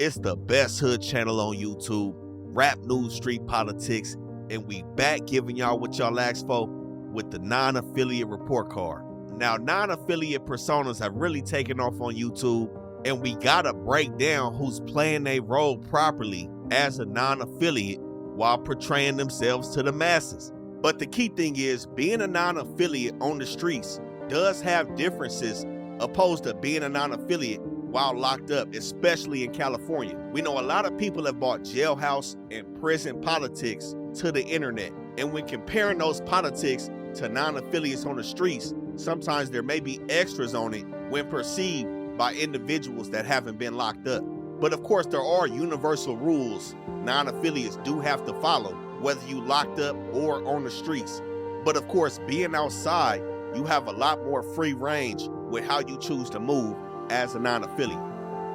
It's the best hood channel on YouTube, rap news, street politics, and we back giving y'all what y'all asked for with the non-affiliate report card. Now, non-affiliate personas have really taken off on YouTube, and we gotta break down who's playing their role properly as a non-affiliate while portraying themselves to the masses. But the key thing is, being a non-affiliate on the streets does have differences opposed to being a non-affiliate while locked up, especially in California. We know a lot of people have bought jailhouse and prison politics to the internet. And when comparing those politics to non-affiliates on the streets, sometimes there may be extras on it when perceived by individuals that haven't been locked up. But of course, there are universal rules non-affiliates do have to follow, whether you locked up or on the streets. But of course, being outside, you have a lot more free range with how you choose to move as a non-affiliate.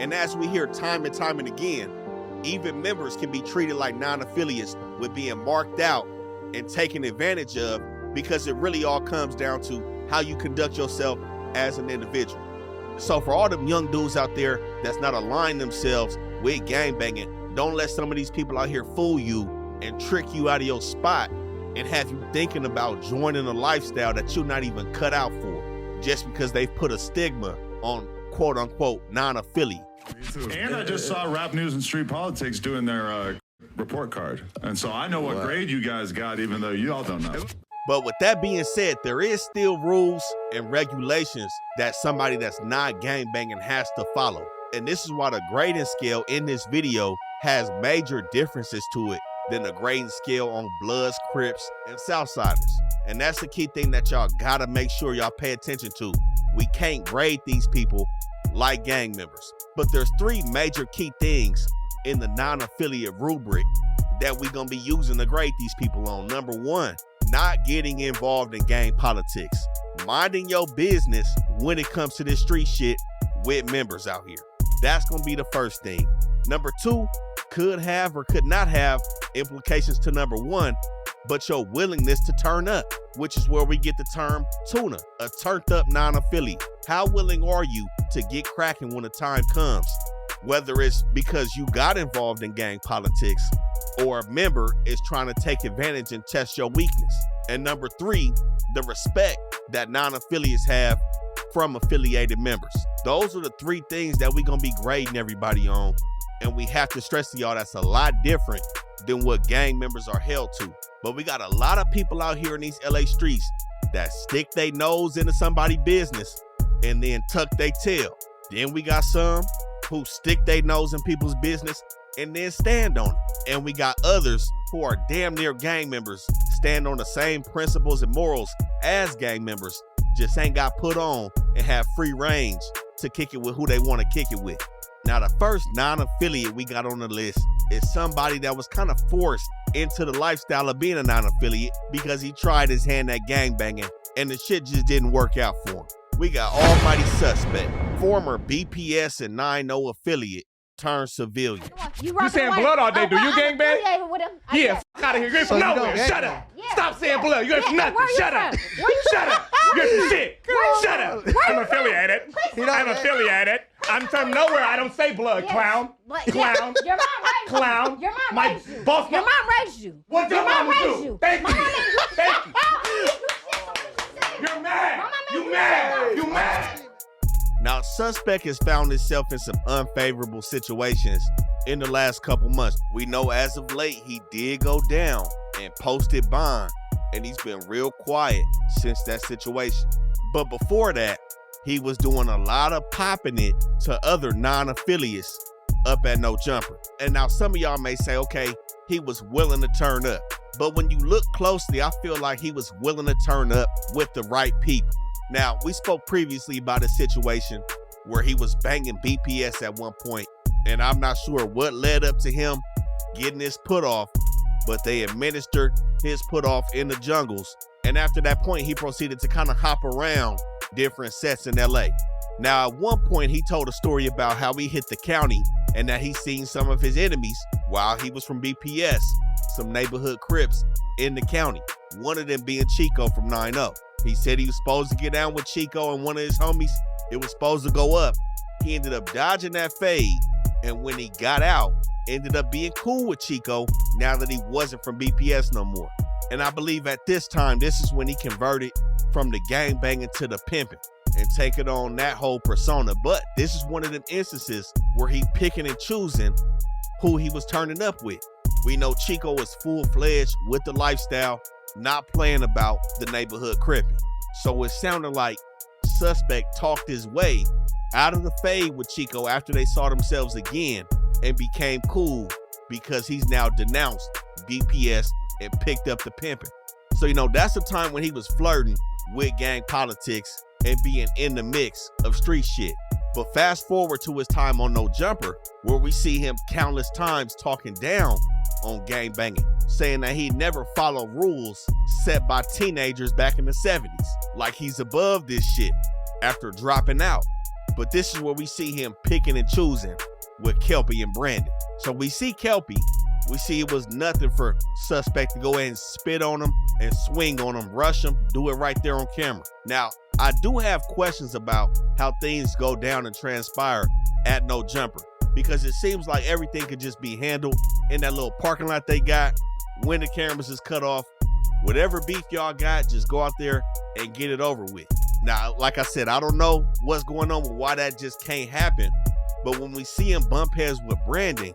And as we hear time and time and again, even members can be treated like non-affiliates with being marked out and taken advantage of, because it really all comes down to how you conduct yourself as an individual. So for all them young dudes out there that's not aligned themselves with gangbanging, don't let some of these people out here fool you and trick you out of your spot and have you thinking about joining a lifestyle that you're not even cut out for, just because they've put a stigma on quote-unquote non-affiliate. And I just saw Rap News and Street Politics doing their report card. And so I know what grade you guys got, even though you all don't know. But with that being said, there is still rules and regulations that somebody that's not gangbanging has to follow. And this is why the grading scale in this video has major differences to it than the grading scale on Bloods, Crips, and Southsiders. And that's the key thing that y'all gotta make sure y'all pay attention to. We can't grade these people like gang members. But there's three major key things in the non-affiliate rubric that we're gonna be using to grade these people on. Number one, not getting involved in gang politics. Minding your business when it comes to this street shit with members out here. That's gonna be the first thing. Number two, could have or could not have implications to number one, but your willingness to turn up, which is where we get the term TUNA, a turned up non-affiliate. How willing are you to get cracking when the time comes? Whether it's because you got involved in gang politics or a member is trying to take advantage and test your weakness. And number three, the respect that non-affiliates have from affiliated members. Those are the three things that we're gonna be grading everybody on. And we have to stress to y'all that's a lot different than what gang members are held to. But we got a lot of people out here in these LA streets that stick their nose into somebody's business and then tuck their tail. Then we got some who stick their nose in people's business and then stand on it. And we got others who are damn near gang members, stand on the same principles and morals as gang members, just ain't got put on and have free range to kick it with who they want to kick it with. Now, the first non-affiliate we got on the list is somebody that was kind of forced into the lifestyle of being a non-affiliate because he tried his hand at gangbanging and the shit just didn't work out for him. We got Almighty Suspect, former BPS and 9-0 affiliate turned civilian. You saying blood all day, do you gangbang? Yeah, f out of here. You ain't from nowhere. Shut up. Stop saying blood. You ain't from nothing. Shut up. Shut up. You ain't from shit. Shut up. I'm affiliated. I'm affiliated. I'm from nowhere. I don't say blood, clown. Clown. Your mom raised you. Clown. Your mom raised you. Boss. Your mom raised you. What your mama do? Thank you. Thank you. You're mad. You mad. You mad. Now, Suspect has found himself in some unfavorable situations in the last couple months. We know as of late, he did go down and posted bond, and he's been real quiet since that situation. But before that, he was doing a lot of popping it to other non-affiliates up at No Jumper. And now some of y'all may say, okay, he was willing to turn up. But when you look closely, I feel like he was willing to turn up with the right people. Now, we spoke previously about a situation where he was banging BPS at one point, and I'm not sure what led up to him getting his put off, but they administered his put off in the jungles. And after that point, he proceeded to kind of hop around different sets in LA. Now, at one point, he told a story about how he hit the county and that he seen some of his enemies while he was from BPS, some neighborhood Crips in the county, one of them being Chico from 9-0. He said he was supposed to get down with Chico and one of his homies. It was supposed to go up. He ended up dodging that fade And when he got out, ended up being cool with Chico now that he wasn't from BPS no more. And I believe at this time, this is when he converted from the gangbanging to the pimping and taking on that whole persona. But this is one of them instances where he picking and choosing who he was turning up with. We know Chico was full-fledged with the lifestyle, not playing about the neighborhood cripping. So it sounded like Suspect talked his way out of the fade with Chico after they saw themselves again and became cool because he's now denounced BPS and picked up the pimping. So, that's the time when he was flirting with gang politics and being in the mix of street shit. But fast forward to his time on No Jumper, where we see him countless times talking down on gang banging, saying that he never followed rules set by teenagers back in the 70s, like he's above this shit after dropping out. But this is where we see him picking and choosing with Kelpie and Brandon. So we see Kelpie, we see it was nothing for Suspect to go ahead and spit on him and swing on him, rush him, do it right there on camera. Now, I do have questions about how things go down and transpire at No Jumper, because it seems like everything could just be handled in that little parking lot they got when the cameras is cut off. Whatever beef y'all got, just go out there and get it over with. Now, like I said, I don't know what's going on with why that just can't happen, but when we see him bump heads with Brandon,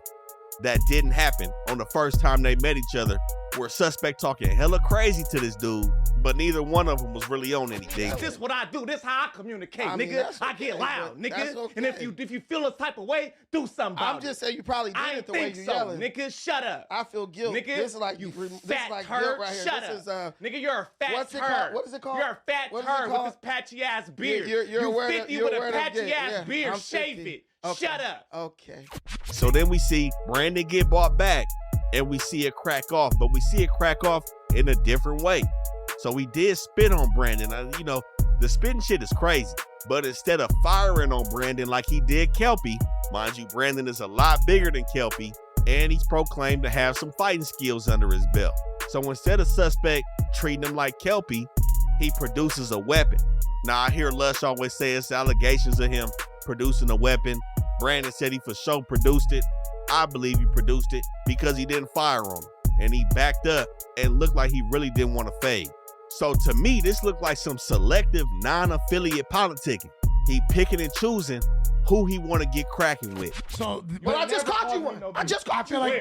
that didn't happen on the first time they met each other, where Suspect talking hella crazy to this dude, but neither one of them was really on anything. This what I do. This how I communicate, nigga. I get loud, nigga. Okay. And if you feel a type of way, do something about it. I'm just saying you probably did it the way you yelling. Nigga, shut up. I feel guilt. Nigga, this is like you this fat is like turd. guilt right here. Shut this up. Is nigga, you're a fat turd. What is it called? You're a fat turd with this patchy ass beard. You're 50 with a patchy ass beard. Shave it. Okay. Shut up. Okay. So then we see Brandon get brought back and we see it crack off, but we see it crack off in a different way. So we did spit on Brandon. The spitting shit is crazy, but instead of firing on Brandon like he did Kelpie, mind you, Brandon is a lot bigger than Kelpie and he's proclaimed to have some fighting skills under his belt. So instead of Suspect treating him like Kelpie, he produces a weapon. Now I hear Lush always say it's allegations of him producing a weapon. Brandon said he for sure produced it. I believe he produced it because he didn't fire on him and he backed up and looked like he really didn't want to fade. So to me, this looked like some selective non-affiliate politicking. He picking and choosing who he want to get cracking with. So, but I just caught you one. I just caught you one.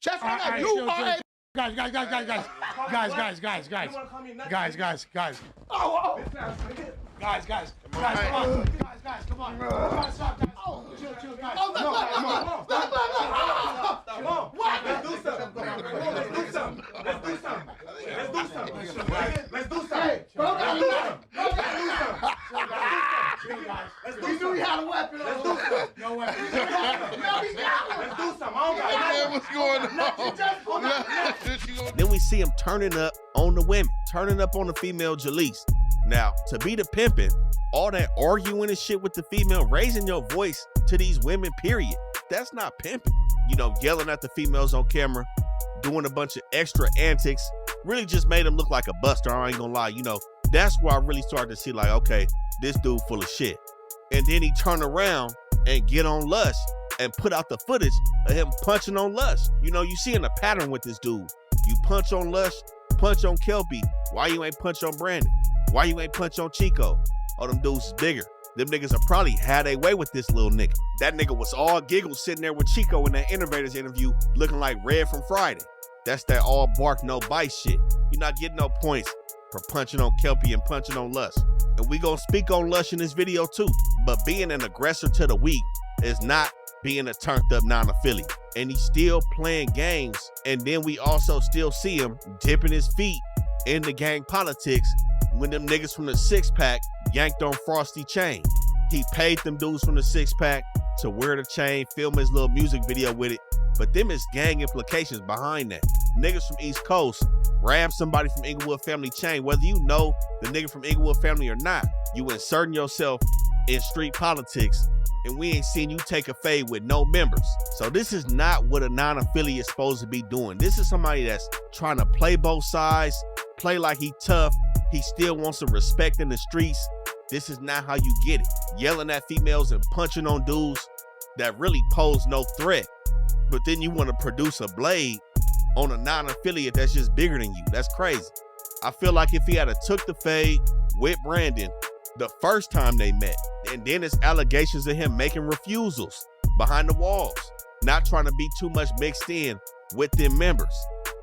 Just you are guys. Oh. Guys, come on. Come on. Oh, chill, guys. Oh, no. What? Let's do something. Hey, we knew he had a weapon. Let's do something. No weapon. No, he's got one. Let's do something. What's going on? Then we see him turning up on the women, turning up on the female Jalise. Now, to be the pimping, all that arguing and shit with the female, raising your voice to these women, period. That's not pimping. Yelling at the females on camera, doing a bunch of extra antics, really just made him look like a buster. I ain't gonna lie. That's where I really started to see like, okay, this dude full of shit. And then he turned around and get on Lush and put out the footage of him punching on Lush. You seeing a pattern with this dude. You punch on Lush, punch on Kelpie. Why you ain't punch on Brandon? Why you ain't punch on Chico? Oh, them dudes is bigger. Them niggas have probably had their way with this little nigga. That nigga was all giggles sitting there with Chico in that Innovators interview looking like Red from Friday. That's that all bark, no bite shit. You're not getting no points for punching on Kelpie and punching on Lush. And we gonna speak on Lush in this video too. But being an aggressor to the weak is not being a turned up non-affiliate. And he's still playing games. And then we also still see him dipping his feet in the gang politics when them niggas from the 6-pack yanked on Frosty chain. He paid them dudes from the 6-pack to wear the chain, film his little music video with it. But them is gang implications behind that. Niggas from East Coast grab somebody from Inglewood family chain, whether you know the nigga from Inglewood family or not. You inserting yourself in street politics, and we ain't seen you take a fade with no members. So this is not what a non-affiliate is supposed to be doing. This is somebody that's trying to play both sides, play like he tough. He still wants some respect in the streets. This is not how you get it. Yelling at females and punching on dudes that really pose no threat. But then you want to produce a blade on a non-affiliate that's just bigger than you. That's crazy. I feel like if he had took the fade with Brandon the first time they met, and then it's allegations of him making refusals behind the walls, not trying to be too much mixed in with them members.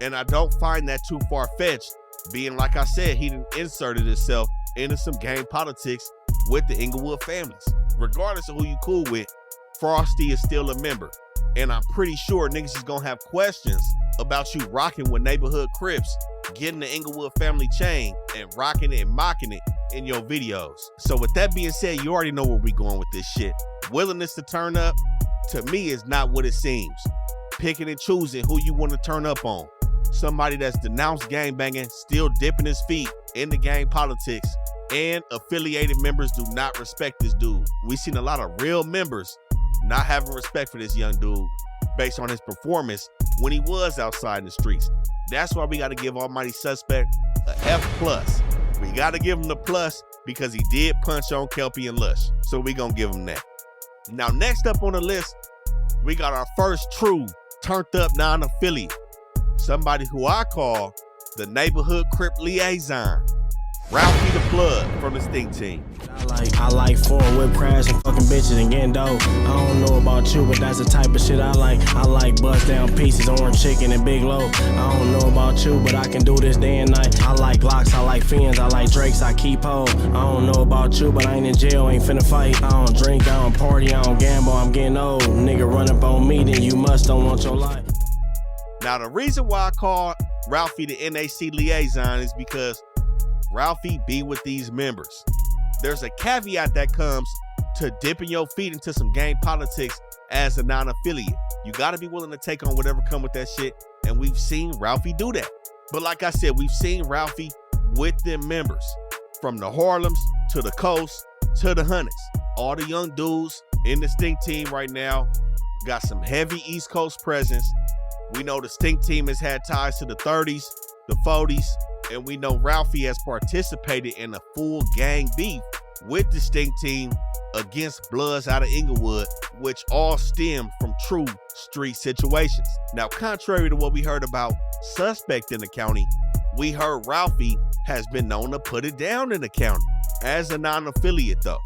And I don't find that too far-fetched, being like I said, he done inserted himself into some gang politics with the Inglewood families. Regardless of who you cool with, Frosty is still a member. And I'm pretty sure niggas is gonna have questions about you rocking with neighborhood Crips, getting the Inglewood family chain, and rocking it and mocking it in your videos. So with that being said, you already know where we going with this shit. Willingness to turn up, to me, is not what it seems. Picking and choosing who you want to turn up on. Somebody that's denounced gangbanging, still dipping his feet in the gang politics, and affiliated members do not respect this dude. We've seen a lot of real members not having respect for this young dude based on his performance when he was outside in the streets. That's why we got to give Almighty Suspect a F+. We got to give him the plus because he did punch on Kelpie and Lush. So we gonna give him that. Now, next up on the list, we got our first true turned up non-affiliate. Somebody who I call the neighborhood Crip liaison, Ralfy the Plug from the Stink Team. I like foreign whip crash and fucking bitches and getting dope. I don't know about you, but that's the type of shit I like. I like bust down pieces, orange chicken and big loaf. I don't know about you, but I can do this day and night. I like Glocks, I like Fins, I like Drakes, I keep hold. I don't know about you, but I ain't in jail, ain't finna fight. I don't drink, I don't party, I don't gamble, I'm getting old. Nigga run up on me, then you must don't want your life. Now, the reason why I call Ralfy the NAC liaison is because Ralfy be with these members. There's a caveat that comes to dipping your feet into some gang politics as a non-affiliate. You got to be willing to take on whatever come with that shit, and we've seen Ralfy do that. But like I said, we've seen Ralfy with them members, from the Harlems to the Coast to the Hunnets. All the young dudes in the Stink Team right now got some heavy East Coast presence. We know the Stink Team has had ties to the 30s, the 40s, and we know Ralfy has participated in a full gang beef with the Stink Team against Bloods out of Inglewood, which all stem from true street situations. Now, contrary to what we heard about Suspect in the county, we heard Ralfy has been known to put it down in the county as a non-affiliate though.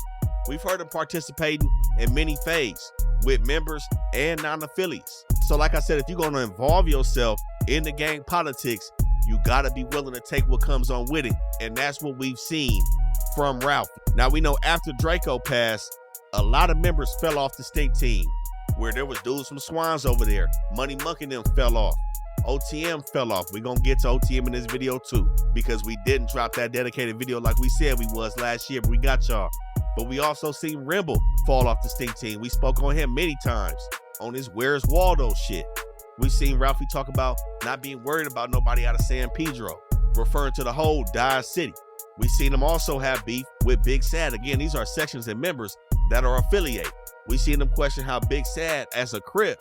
We've heard him participating in many fades with members and non-affiliates. So like I said, if you're gonna involve yourself in the gang politics, you gotta be willing to take what comes on with it. And that's what we've seen from Ralfy. Now we know after Drakeo passed, a lot of members fell off the Stink Team, where there was dudes from Swans over there. Money Monk and them fell off. OTM fell off. We're gonna get to OTM in this video too, because we didn't drop that dedicated video like we said we was last year, but we got y'all. But we also seen Rimble fall off the Stink Team. We spoke on him many times on his Where's Waldo shit. We've seen Ralfy talk about not being worried about nobody out of San Pedro, referring to the whole Dodge City. We've seen him also have beef with Big Sad. Again, these are sections and members that are affiliated. We've seen them question how Big Sad, as a Crip,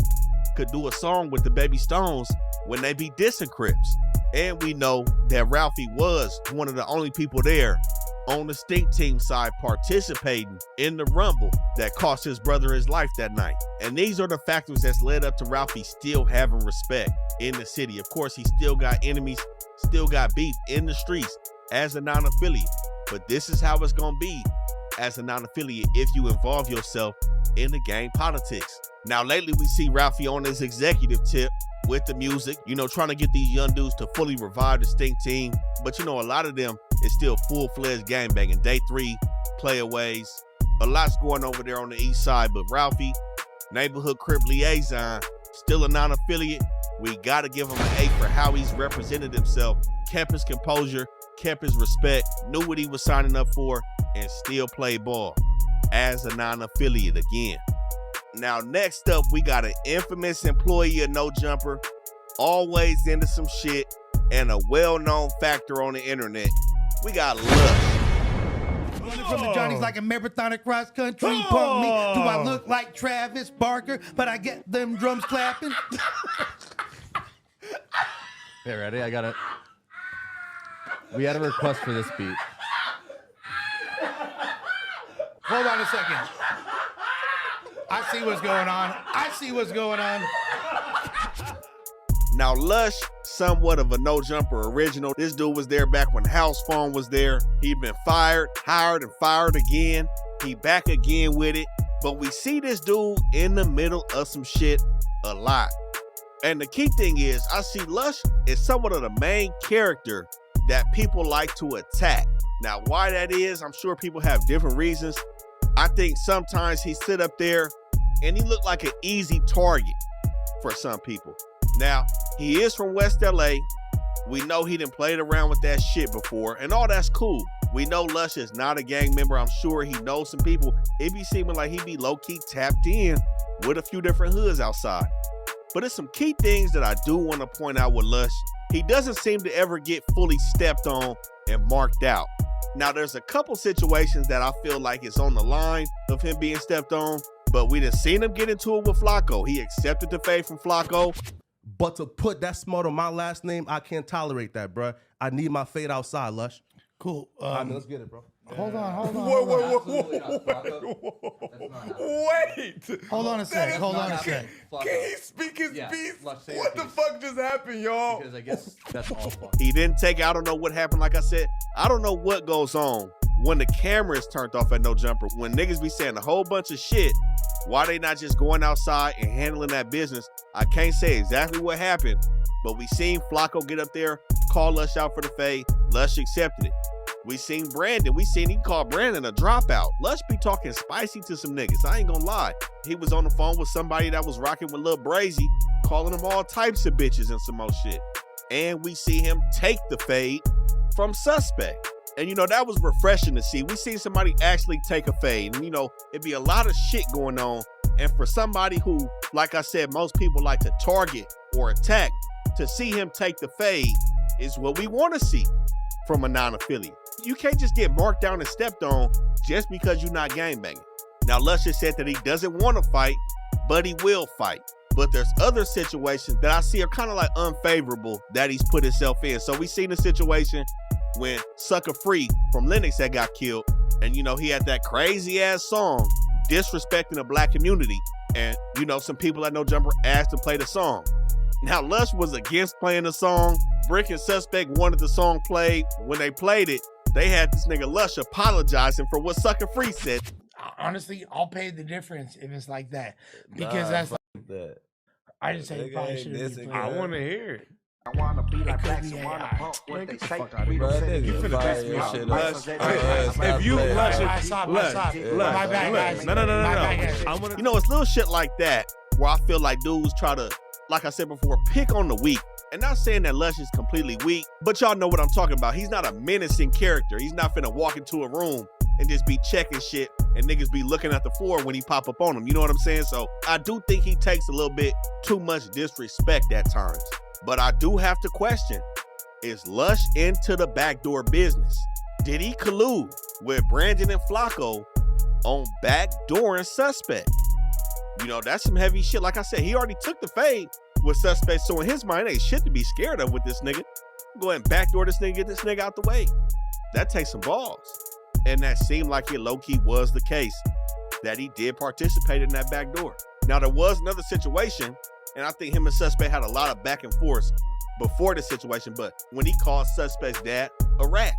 could do a song with the Baby Stones when they be dissing Crips. And we know that Ralfy was one of the only people there on the Stink Team side participating in the rumble that cost his brother his life that night. And these are the factors that's led up to Ralfy still having respect in the city. Of course, he still got enemies, still got beef in the streets as a non-affiliate. But this is how it's gonna be as a non-affiliate if you involve yourself in the gang politics. Now, lately we see Ralfy on his executive tip with the music, trying to get these young dudes to fully revive the Stink Team. But a lot of them is still full-fledged gangbanging. Day 3, playaways. A lot's going over there on the east side, but Ralfy, neighborhood Crip liaison, still a non-affiliate. We gotta give him an A for how he's represented himself, kept his composure, kept his respect, knew what he was signing up for, and still played ball as a non-affiliate again. Now, next up, we got an infamous employee of No Jumper, always into some shit, and a well-known factor on the internet. We got Lush. Running from the Johnnies like a marathon cross country. Punk me. Do I look like Travis Barker? But I get them drums clapping. Okay, ready? I got it. We had a request for this beat. Hold on a second. I see what's going on. I see what's going on. Now, Lush, somewhat of a no-jumper original. This dude was there back when House Phone was there. He'd been fired, hired, and fired again. He back again with it. But we see this dude in the middle of some shit a lot. And the key thing is, I see Lush is somewhat of the main character that people like to attack. Now, why that is, I'm sure people have different reasons. I think sometimes he sit up there and he looked like an easy target for some people. Now, he is from West LA. We know he done played around with that shit before, and all that's cool. We know Lush is not a gang member. I'm sure he knows some people. It be seeming like he be low-key tapped in with a few different hoods outside. But it's some key things that I do want to point out with Lush. He doesn't seem to ever get fully stepped on and marked out. Now, there's a couple situations that I feel like it's on the line of him being stepped on, but we done seen him get into it with Flakko. He accepted the fade from Flakko. But to put that smart on my last name, I can't tolerate that, bro. I need my fade outside, Lush. Cool. Let's get it, bro. Hold on. Whoa. Wait. Hold on a sec. Can he speak his piece? What the fuck just happened, y'all? Because I guess that's all fuck. He didn't take it. I don't know what happened. Like I said, I don't know what goes on when the camera is turned off at No Jumper. When niggas be saying a whole bunch of shit, why they not just going outside and handling that business? I can't say exactly what happened, but we seen Flakko get up there, call Lush out for the fade. Lush accepted it. We seen Brandon. We seen he called Brandon a dropout. Lush be talking spicy to some niggas. I ain't gonna lie. He was on the phone with somebody that was rocking with Lil Brazy, calling him all types of bitches and some more shit. And we see him take the fade from Suspect. And, you know, that was refreshing to see. We seen somebody actually take a fade. And, you know, it'd be a lot of shit going on. And for somebody who, like I said, most people like to target or attack, to see him take the fade is what we want to see from a non-affiliate. You can't just get marked down and stepped on just because you're not gangbanging. Now, Lush has said that he doesn't want to fight, but he will fight. But there's other situations that I see are kind of like unfavorable that he's put himself in. So we seen the situation when Sucker Free from Lennox had got killed. And, you know, he had that crazy ass song disrespecting the black community. And, you know, some people at No Jumper asked to play the song. Now, Lush was against playing the song. Brick and Suspect wanted the song played. When they played it, they had this nigga Lush apologizing for what Sucker Free said. Honestly, I'll pay the difference if it's like that. Because that's like that. I just say probably shouldn't be I want to hear it. I wanna be like Blacc Sam, wanna pump what they say. We don't say You finna piss me off. Lush. If you Lush, My bad, guys. No. You know, it's little shit like that where I feel like dudes try to, like I said before, pick on the weak. And not saying that Lush is completely weak, but y'all know what I'm talking about. He's not a menacing character. He's not finna walk into a room and just be checking shit and niggas be looking at the floor when he pop up on him. You know what I'm saying? So I do think he takes a little bit too much disrespect at times. But I do have to question, is Lush into the backdoor business? Did he collude with Brandon and Flakko on backdooring Suspect? You know, that's some heavy shit. Like I said, he already took the fade with Suspect, so in his mind, ain't shit to be scared of with this nigga. Go ahead and backdoor this nigga, get this nigga out the way. That takes some balls. And that seemed like it low-key was the case, that he did participate in that backdoor. Now, there was another situation, and I think him and Suspect had a lot of back and forth before the situation, but when he called Suspect's dad a rat.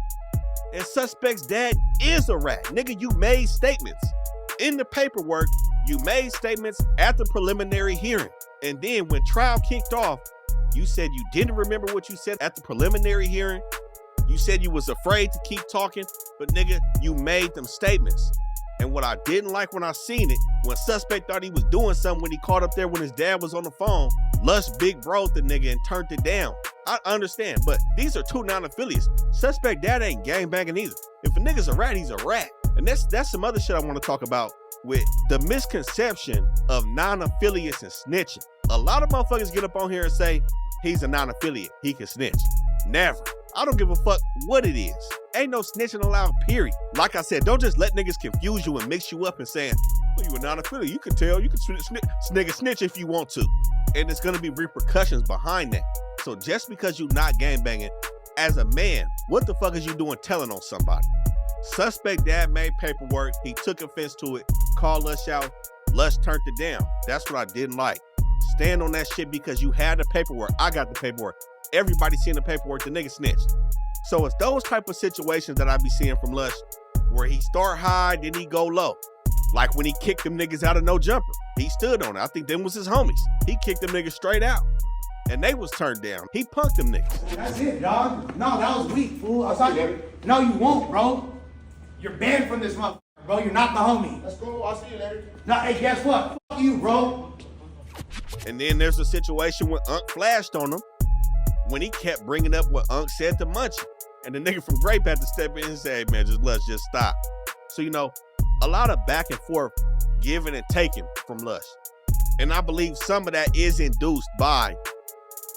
And Suspect's dad is a rat. Nigga, you made statements. In the paperwork, you made statements at the preliminary hearing. And then when trial kicked off, you said you didn't remember what you said at the preliminary hearing. You said you was afraid to keep talking, but nigga, you made them statements. And what I didn't like when I seen it, when Suspect thought he was doing something when he caught up there when his dad was on the phone, Lush big bro'd the nigga and turned it down. I understand, but these are two non-affiliates. Suspect dad ain't gangbanging either. If a nigga's a rat, he's a rat. And that's some other shit I want to talk about with the misconception of non-affiliates and snitching. A lot of motherfuckers get up on here and say, he's a non-affiliate, he can snitch. Never. I don't give a fuck what it is. Ain't no snitching allowed, period. Like I said, don't just let niggas confuse you and mix you up and saying, well, you a non-affiliate, you can tell, you can snitch if you want to. And there's gonna be repercussions behind that. So just because you not gangbanging, as a man, what the fuck is you doing telling on somebody? Suspect dad made paperwork, he took offense to it, called us out, Lush turned it down. That's what I didn't like. Stand on that shit because you had the paperwork. I got the paperwork. Everybody seen the paperwork. The nigga snitched. So it's those type of situations that I be seeing from Lush where he start high, then he go low. Like when he kicked them niggas out of No Jumper. He stood on it. I think them was his homies. He kicked them niggas straight out. And they was turned down. He punked them niggas. That's it, dog. No, that was weak, fool. I saw you. No, you won't, bro. You're banned from this motherfucker, bro. You're not the homie. Let's go. I'll see you later. No, hey, guess what? Fuck you, bro. And then there's a situation when Unc flashed on him when he kept bringing up what Unc said to Munchie. And the nigga from Grape had to step in and say, hey, man, let's just stop. So, you know, a lot of back and forth, giving and taking from Lush. And I believe some of that is induced by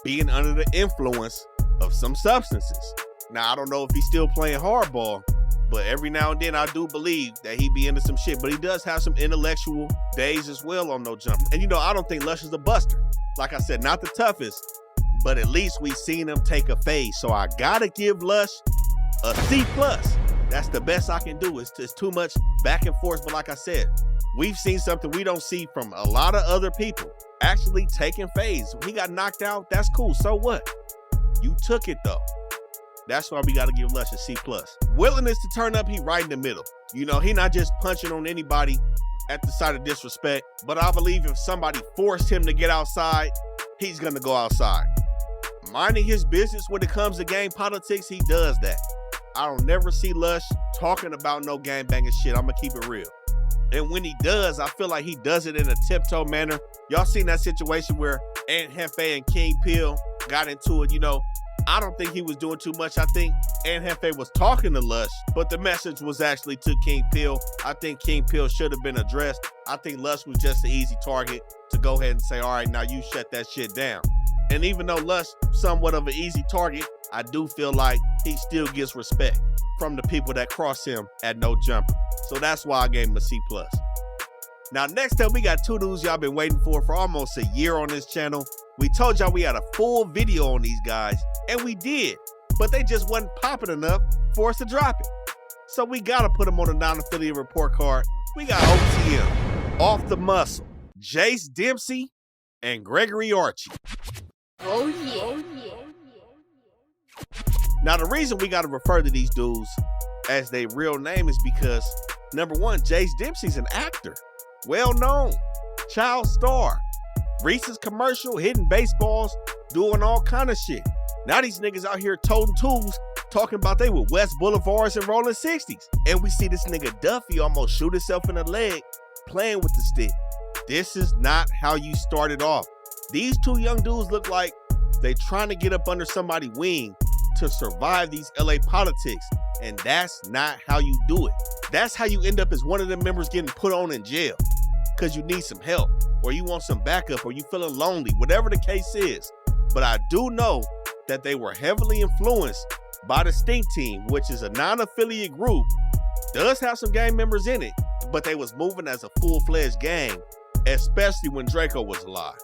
being under the influence of some substances. Now, I don't know if he's still playing hardball, but every now and then I do believe that he be into some shit. But he does have some intellectual days as well on No Jumper. And you know, I don't think Lush is a buster. Like I said, not the toughest, but at least we seen him take a phase. So I gotta give Lush a C+. That's the best I can do. It's too much back and forth. But like I said, we've seen something we don't see from a lot of other people. Actually taking phase. He got knocked out. That's cool. So what? You took it though. That's why we got to give Lush a C+. Willingness to turn up, he right in the middle. You know, he not just punching on anybody at the side of disrespect, but I believe if somebody forced him to get outside, he's going to go outside. Minding his business when it comes to game politics, he does that. I don't never see Lush talking about no gang banging shit. I'm going to keep it real. And when he does, I feel like he does it in a tiptoe manner. Y'all seen that situation where Aunt Hefe and King Peel got into it, you know. I don't think he was doing too much. I think Aunt Hefe was talking to Lush, but the message was actually to King Peel. I think King Peel should have been addressed. I think Lush was just an easy target to go ahead and say, all right, now you shut that shit down. And even though Lush somewhat of an easy target, I do feel like he still gets respect from the people that cross him at No Jumper. So that's why I gave him a C+. Now, next up, we got two dudes y'all been waiting for almost a year on this channel. We told y'all we had a full video on these guys, and we did, but they just wasn't popping enough for us to drop it. So we gotta put them on a non-affiliate report card. We got OTM, Off the Muscle, Jace Dempsey, and Gregory Archie. Oh yeah. Now, the reason we gotta refer to these dudes as their real name is because, number one, Jace Dempsey's an actor, well-known, child star, Reese's commercial, hitting baseballs, doing all kind of shit. Now these niggas out here toting tools, talking about they with West Boulevards and rolling 60s. And we see this nigga Duffy almost shoot himself in the leg playing with the stick. This is not how you started off. These two young dudes look like they trying to get up under somebody's wing to survive these LA politics. And that's not how you do it. That's how you end up as one of them members getting put on in jail because you need some help, or you want some backup, or you feeling lonely, whatever the case is. But I do know that they were heavily influenced by the Stink Team, which is a non-affiliate group, does have some gang members in it, but they was moving as a full-fledged gang, especially when Drakeo was alive.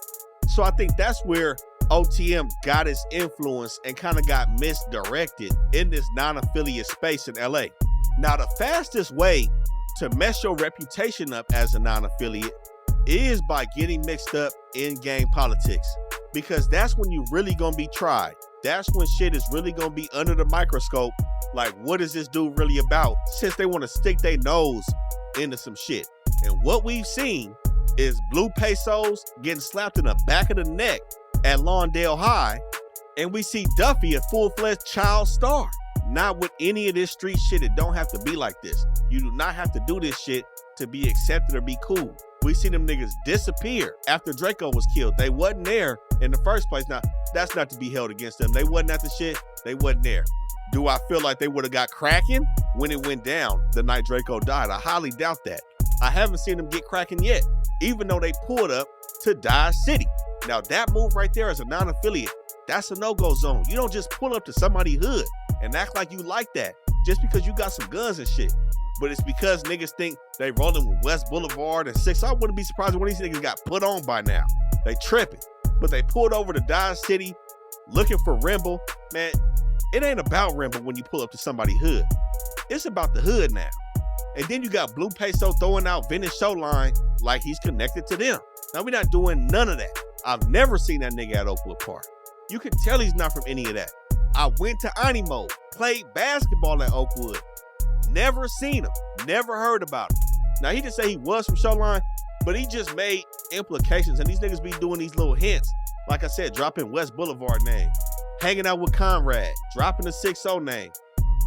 So I think that's where OTM got his influence and kind of got misdirected in this non-affiliate space in LA. Now, the fastest way to mess your reputation up as a non-affiliate is by getting mixed up in gang politics, because that's when you really gonna be tried. That's when shit is really gonna be under the microscope. Like, what is this dude really about? Since they want to stick their nose into some shit. And what we've seen is Blue Pesos getting slapped in the back of the neck at Lawndale High, and we see Duffy, a full-fledged child star. Not with any of this street shit. It don't have to be like this. You do not have to do this shit to be accepted or be cool. We see them niggas disappear after Drakeo was killed. They wasn't there in the first place. Now, that's not to be held against them. They wasn't at the shit. They wasn't there. Do I feel like they would have got cracking when it went down the night Drakeo died? I highly doubt that. I haven't seen them get cracking yet, even though they pulled up to Dodge City. Now, that move right there as a non-affiliate, that's a no-go zone. You don't just pull up to somebody's hood and act like you like that just because you got some guns and shit. But it's because niggas think they rolling with West Boulevard and 6. I wouldn't be surprised when these niggas got put on by now. They tripping. But they pulled over to Dodge City looking for Rimble. Man, it ain't about Rimble when you pull up to somebody's hood. It's about the hood now. And then you got Blue Peso throwing out Venice Shoreline like he's connected to them. Now, we're not doing none of that. I've never seen that nigga at Oakwood Park. You can tell he's not from any of that. I went to Animo, played basketball at Oakwood. Never seen him, never heard about him. Now, he just say he was from Shoreline, but he just made implications, and these niggas be doing these little hints. Like I said, dropping West Boulevard name, hanging out with Conrad, dropping the 6-0 name.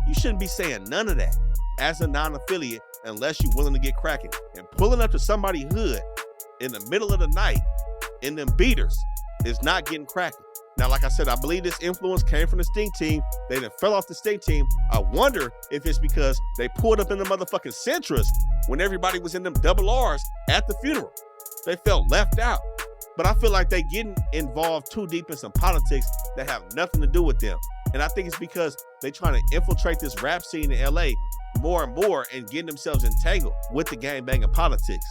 You shouldn't be saying none of that as a non-affiliate unless you're willing to get cracking. And pulling up to somebody's hood in the middle of the night in them beaters is not getting cracking. Now, like I said, I believe this influence came from the Sting team. They done fell off the Sting team. I wonder if it's because they pulled up in the motherfucking Centras when everybody was in them double R's at the funeral. They felt left out. But I feel like they getting involved too deep in some politics that have nothing to do with them. And I think it's because they trying to infiltrate this rap scene in LA more and more and getting themselves entangled with the gangbanging politics.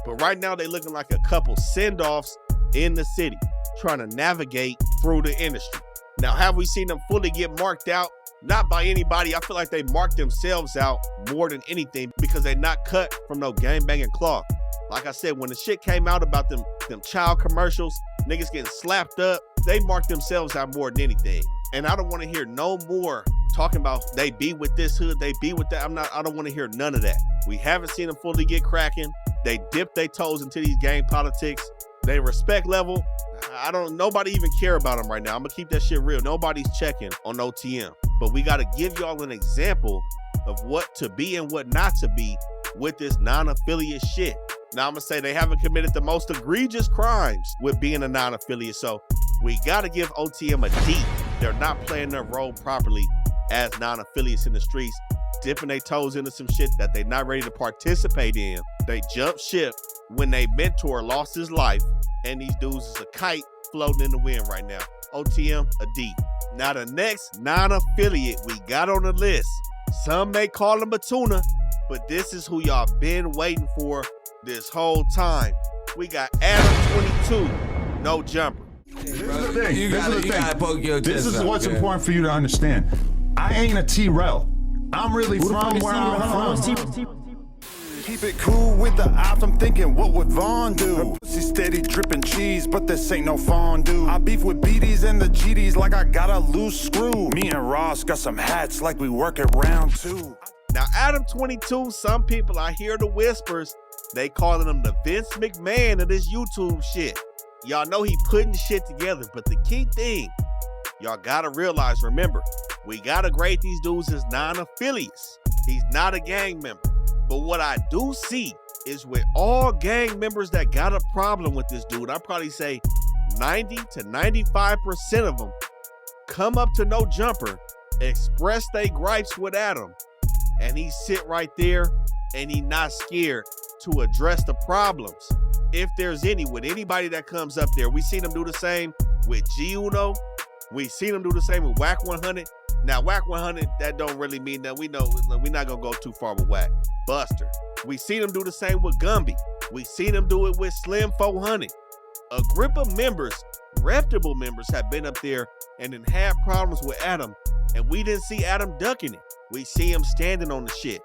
But right now they looking like a couple send-offs in the city, trying to navigate through the industry. Now, have we seen them fully get marked out? Not by anybody. I feel like they marked themselves out more than anything because they're not cut from no gangbanging cloth. Like I said, when the shit came out about them child commercials, niggas getting slapped up, they marked themselves out more than anything. And I don't want to hear no more talking about they be with this hood, they be with that. I don't want to hear none of that. We haven't seen them fully get cracking. They dip their toes into these gang politics. They respect level. Nobody even care about them right now. I'm gonna keep that shit real. Nobody's checking on OTM. But we gotta give y'all an example of what to be and what not to be with this non-affiliate shit. Now, I'm gonna say they haven't committed the most egregious crimes with being a non-affiliate, so we gotta give OTM a D. They're not playing their role properly as non-affiliates in the streets, dipping their toes into some shit that they're not ready to participate in. They jumped ship when their mentor lost his life, and these dudes is a kite floating in the wind right now. OTM, a D. Now, the next non-affiliate we got on the list, some may call him a TUNA, but this is who y'all been waiting for this whole time. We got Adam 22, no jumper. This is the thing. This is what's important for you to understand. I ain't a T-Rel. I'm really from where I'm from. Keep it cool with the ops, I'm thinking, what would Vaughn do? Her pussy steady dripping cheese, but this ain't no fondue. I beef with BDs and the GDs like I got a loose screw. Me and Ross got some hats like we work at round 2. Now, Adam 22, some people, I hear the whispers, they calling him the Vince McMahon of this YouTube shit. Y'all know he putting shit together, but the key thing, y'all gotta realize, remember, we gotta grade these dudes as non-affiliates. He's not a gang member. But what I do see is with all gang members that got a problem with this dude, I'd probably say 90 to 95% of them come up to No Jumper, express their gripes with Adam, and he sit right there and he not scared to address the problems. If there's any, with anybody that comes up there, we seen him do the same with G-Uno. We seen him do the same with Whack 100. Now, Whack 100, that don't really mean that. We know we're not going to go too far with Whack. Buster. We seen him do the same with Gumby. We seen him do it with Slim 400. A group of members, reputable members, have been up there and then had problems with Adam, and we didn't see Adam ducking it. We see him standing on the shit.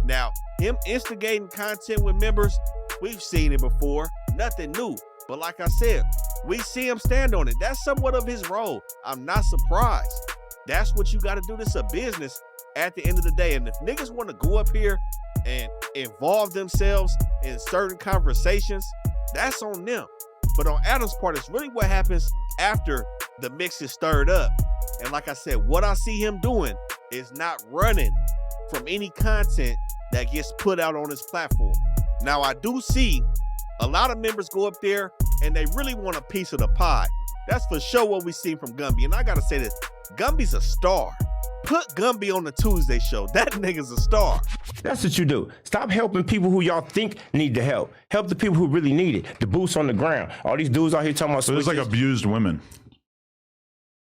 Now, him instigating content with members, we've seen it before. Nothing new. But like I said, we see him stand on it. That's somewhat of his role. I'm not surprised. That's what you got to do. This is a business at the end of the day. And if niggas want to go up here and involve themselves in certain conversations, that's on them. But on Adam's part, it's really what happens after the mix is stirred up. And like I said, what I see him doing is not running from any content that gets put out on his platform. Now, I do see a lot of members go up there and they really want a piece of the pie. That's for sure what we seen from Gumby. And I gotta say this, Gumby's a star. Put Gumby on the Tuesday show. That nigga's a star. That's what you do. Stop helping people who y'all think need the help. Help the people who really need it. The boots on the ground. All these dudes out here talking about. So there's like abused women.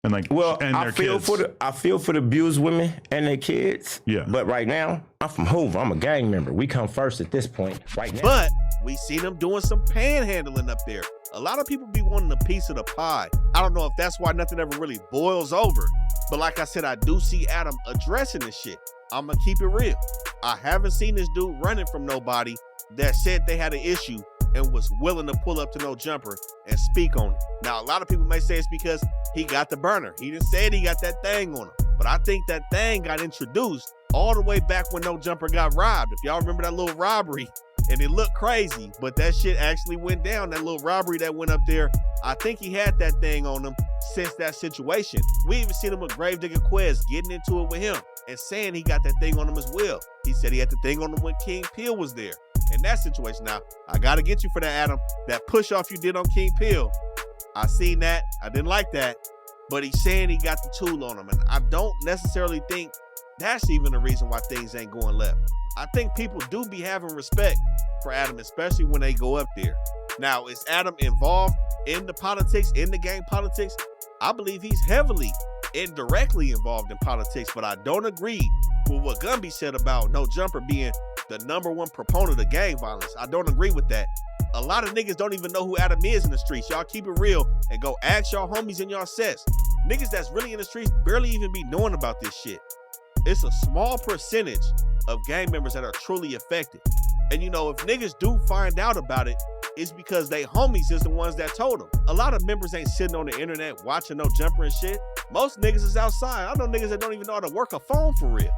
And like, and I feel for the abused women and their kids. Yeah. But right now, I'm from Hoover. I'm a gang member. We come first at this point. Right now. But we seen them doing some panhandling up there. A lot of people be wanting a piece of the pie. I don't know if that's why nothing ever really boils over. But like I said, I do see Adam addressing this shit. I'm gonna keep it real. I haven't seen this dude running from nobody that said they had an issue and was willing to pull up to No Jumper and speak on it. Now, a lot of people may say it's because he got the burner. He didn't say he got that thing on him. But I think that thing got introduced all the way back when No Jumper got robbed. If y'all remember that little robbery, and it looked crazy, but that shit actually went down. That little robbery that went up there, I think he had that thing on him since that situation. We even seen him with Gravedigger Quest getting into it with him and saying he got that thing on him as well. He said he had the thing on him when King Peel was there. In that situation now, I gotta get you for that, Adam. That push off you did on King Peel, I seen that. I didn't like that. But he's saying he got the tool on him. And I don't necessarily think that's even the reason why things ain't going left. I think people do be having respect for Adam, especially when they go up there. Now, is Adam involved in the politics, in the gang politics? I believe he's heavily, indirectly involved in politics, but I don't agree with what Gumby said about No Jumper being the #1 proponent of gang violence. I don't agree with that. A lot of niggas don't even know who Adam is in the streets. Y'all keep it real and go ask y'all homies in y'all sets. Niggas that's really in the streets barely even be knowing about this shit. It's a small percentage of gang members that are truly affected. And you know, if niggas do find out about it, it's because they homies is the ones that told them. A lot of members ain't sitting on the internet watching No Jumper and shit. Most niggas is outside. I know niggas that don't even know how to work a phone for real.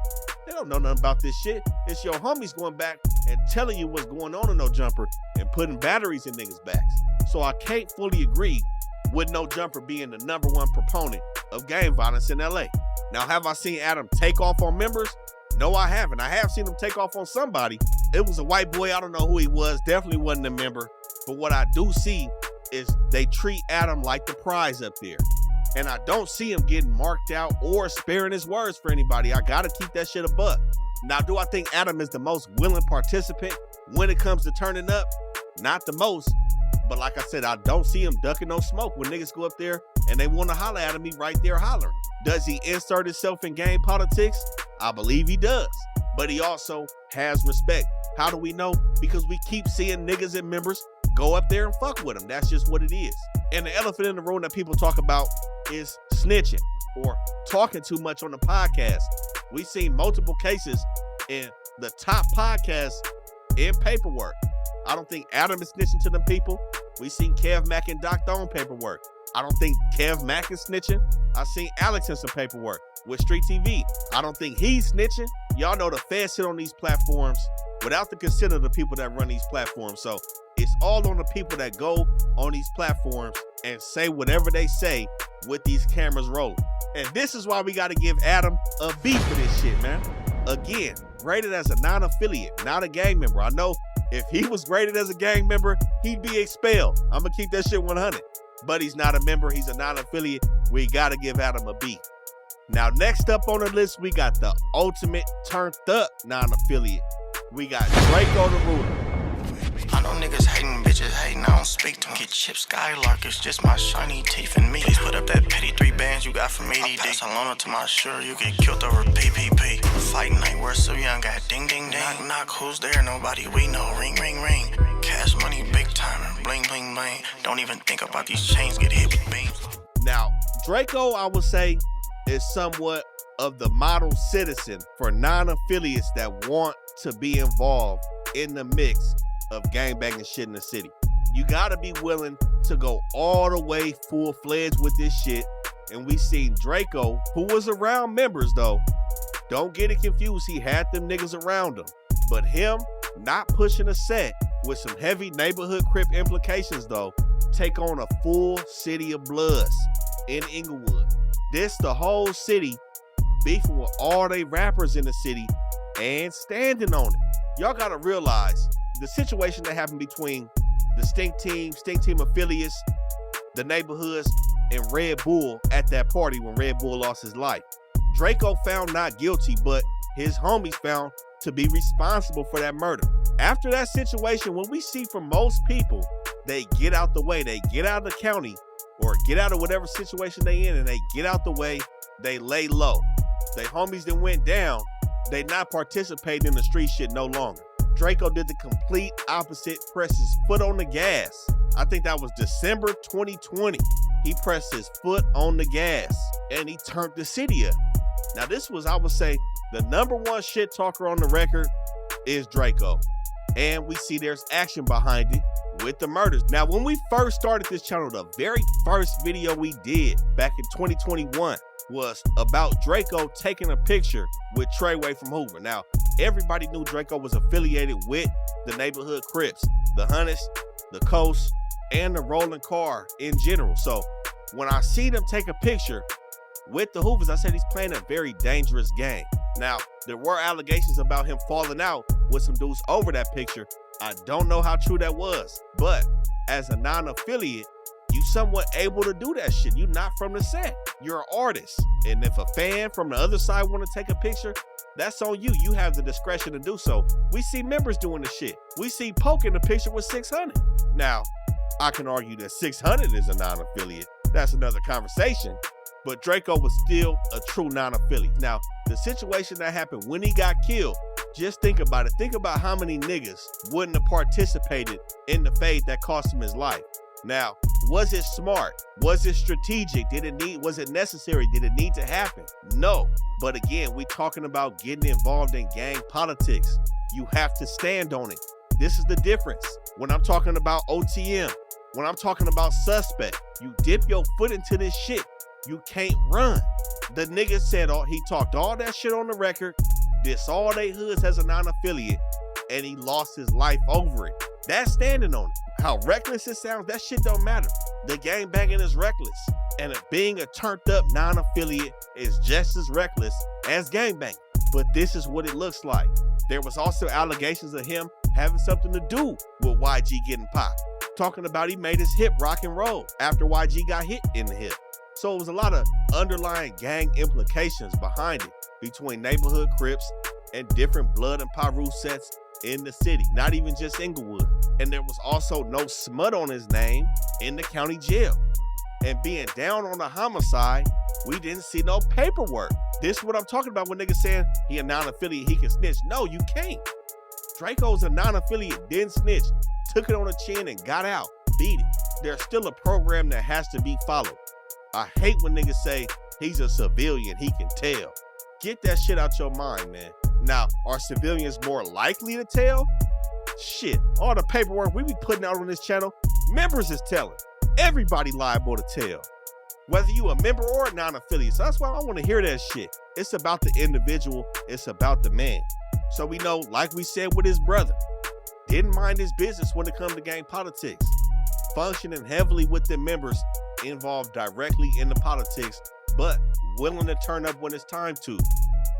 They don't know nothing about this shit. It's your homies going back and telling you what's going on in No Jumper and putting batteries in niggas' backs. So I can't fully agree with No Jumper being the #1 proponent of gang violence in LA. Now, have I seen Adam take off on members? No, I haven't. I have seen him take off on somebody. It was a white boy. I don't know who he was. Definitely wasn't a member. But what I do see is they treat Adam like the prize up there. And I don't see him getting marked out or sparing his words for anybody. I got to keep that shit a buck. Now, do I think Adam is the most willing participant when it comes to turning up? Not the most. But like I said, I don't see him ducking no smoke when niggas go up there and they want to holler at him. He right there hollering. Does he insert himself in gang politics? I believe he does. But he also has respect. How do we know? Because we keep seeing niggas and members go up there and fuck with him. That's just what it is. And the elephant in the room that people talk about is snitching or talking too much on the podcast. We've seen multiple cases in the top podcasts in paperwork. I don't think Adam is snitching to them people. We've seen Kev Mack and Doc Thone paperwork. I don't think Kev Mack is snitching. I've seen Alex in some paperwork with Street TV. I don't think he's snitching. Y'all know the feds sit on these platforms without the consent of the people that run these platforms. So it's all on the people that go on these platforms and say whatever they say with these cameras rolling. And this is why we got to give Adam a B for this shit, man. Again, graded as a non-affiliate, not a gang member. I know if he was graded as a gang member, he'd be expelled. I'm going to keep that shit 100. But he's not a member. He's a non-affiliate. We got to give Adam a B. Now, next up on the list, we got the ultimate turned up non-affiliate. We got Drakeo the Ruler. I know niggas hating, bitches hating, I don't speak to them. Get Chip Skylark, it's just my shiny teeth and me. Please put up that petty 3 bands you got from ADD. I pass alone to my sure you get killed over PPP. Fighting ain't worth so young, got ding ding ding. Knock knock, who's there? Nobody we know. Ring ring ring. Cash money, big timer, bling bling bling. Don't even think about these chains, get hit with beams. Now, Drakeo, I would say, is somewhat of the model citizen for non-affiliates that want to be involved in the mix of gangbanging shit in the city. You gotta be willing to go all the way full-fledged with this shit. And we seen Drakeo, who was around members though. Don't get it confused, he had them niggas around him. But him not pushing a set with some heavy neighborhood crip implications though, take on a full city of bloods in Inglewood. This the whole city beefing with all they rappers in the city and standing on it. Y'all gotta realize the situation that happened between the Stink Team affiliates, the neighborhoods, and Red Bull at that party when Red Bull lost his life. Drakeo found not guilty, but his homies found to be responsible for that murder. After that situation, what we see from most people, they get out the way, they get out of the county or get out of whatever situation they in and they get out the way, they lay low. They homies that went down, they not participating in the street shit no longer. Drakeo did the complete opposite, pressed his foot on the gas. I think that was December 2020. He pressed his foot on the gas and he turned the city up. Now this was, I would say, The #1 shit talker on the record is Drakeo. And we see there's action behind it with the murders. Now, when we first started this channel, the very first video we did back in 2021 was about Drakeo taking a picture with Treyway from Hoover. Now, everybody knew Drakeo was affiliated with the neighborhood Crips, the Hunters, the Coast, and the Rolling Car in general. So when I see them take a picture with the Hoovers, I said he's playing a very dangerous game. Now, there were allegations about him falling out with some dudes over that picture. I don't know how true that was, but as a non-affiliate, you somewhat able to do that shit. You're not from the set. You're an artist. And if a fan from the other side want to take a picture, that's on you. You have the discretion to do so. We see members doing the shit. We see Poke in the picture with 600. Now, I can argue that 600 is a non-affiliate. That's another conversation. But Drakeo was still a true non-affiliate. Now, the situation that happened when he got killed, just think about it. Think about how many niggas wouldn't have participated in the fade that cost him his life. Now, was it smart? Was it strategic? Was it necessary? Did it need to happen? No. But again, we talking about getting involved in gang politics. You have to stand on it. This is the difference. When I'm talking about OTM, when I'm talking about suspect, you dip your foot into this shit, you can't run. The nigga said he talked all that shit on the record, diss all they hoods as a non-affiliate, and he lost his life over it. That's standing on it. How reckless it sounds, that shit don't matter. The gang banging is reckless. And being a turned up non-affiliate is just as reckless as gang banging. But this is what it looks like. There was also allegations of him having something to do with YG getting popped. Talking about he made his hip rock and roll after YG got hit in the hip. So it was a lot of underlying gang implications behind it between neighborhood Crips and different Blood and Piru sets in the city, not even just Inglewood. And there was also no smut on his name in the county jail. And being down on the homicide, we didn't see no paperwork. This is what I'm talking about when niggas saying he a non-affiliate, he can snitch. No, you can't. Drakeo's a non-affiliate, didn't snitch, took it on the chin and got out, beat it. There's still a program that has to be followed. I hate when niggas say he's a civilian, he can tell. Get that shit out your mind, man. Now, are civilians more likely to tell? Shit, all the paperwork we be putting out on this channel, members is telling. Everybody liable to tell. Whether you a member or a non-affiliate. So that's why I want to hear that shit. It's about the individual, it's about the man. So we know, like we said with his brother, didn't mind his business when it comes to gang politics. Functioning heavily with the members involved directly in the politics, but willing to turn up when it's time to.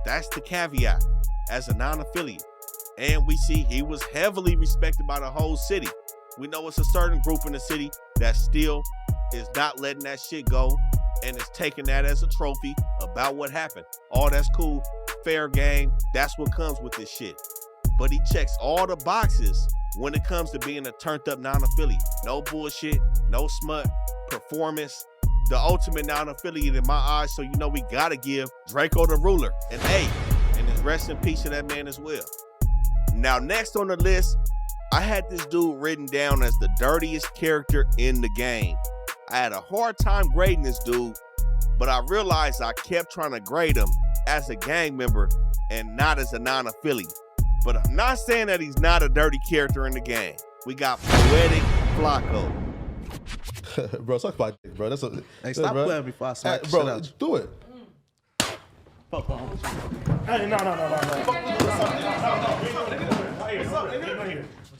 That's the caveat as a non-affiliate. And we see he was heavily respected by the whole city. We know it's a certain group in the city that still is not letting that shit go and is taking that as a trophy about what happened. Oh, that's cool, fair game, that's what comes with this shit. But he checks all the boxes when it comes to being a turned up non-affiliate. No bullshit, no smut, performance, the ultimate non-affiliate in my eyes. So you know we gotta give Drakeo the Ruler an A, and it's rest in peace to that man as well. Now next on the list, I had this dude written down as the dirtiest character in the game. I had a hard time grading this dude, but I realized I kept trying to grade him as a gang member and not as a non-affiliate. But I'm not saying that he's not a dirty character in the game. We got Poetik Flakko. Bro, talk about it, bro. That's a hey, stop playing before I smack bro, shit out. Do it. Fuck on. Hey, no.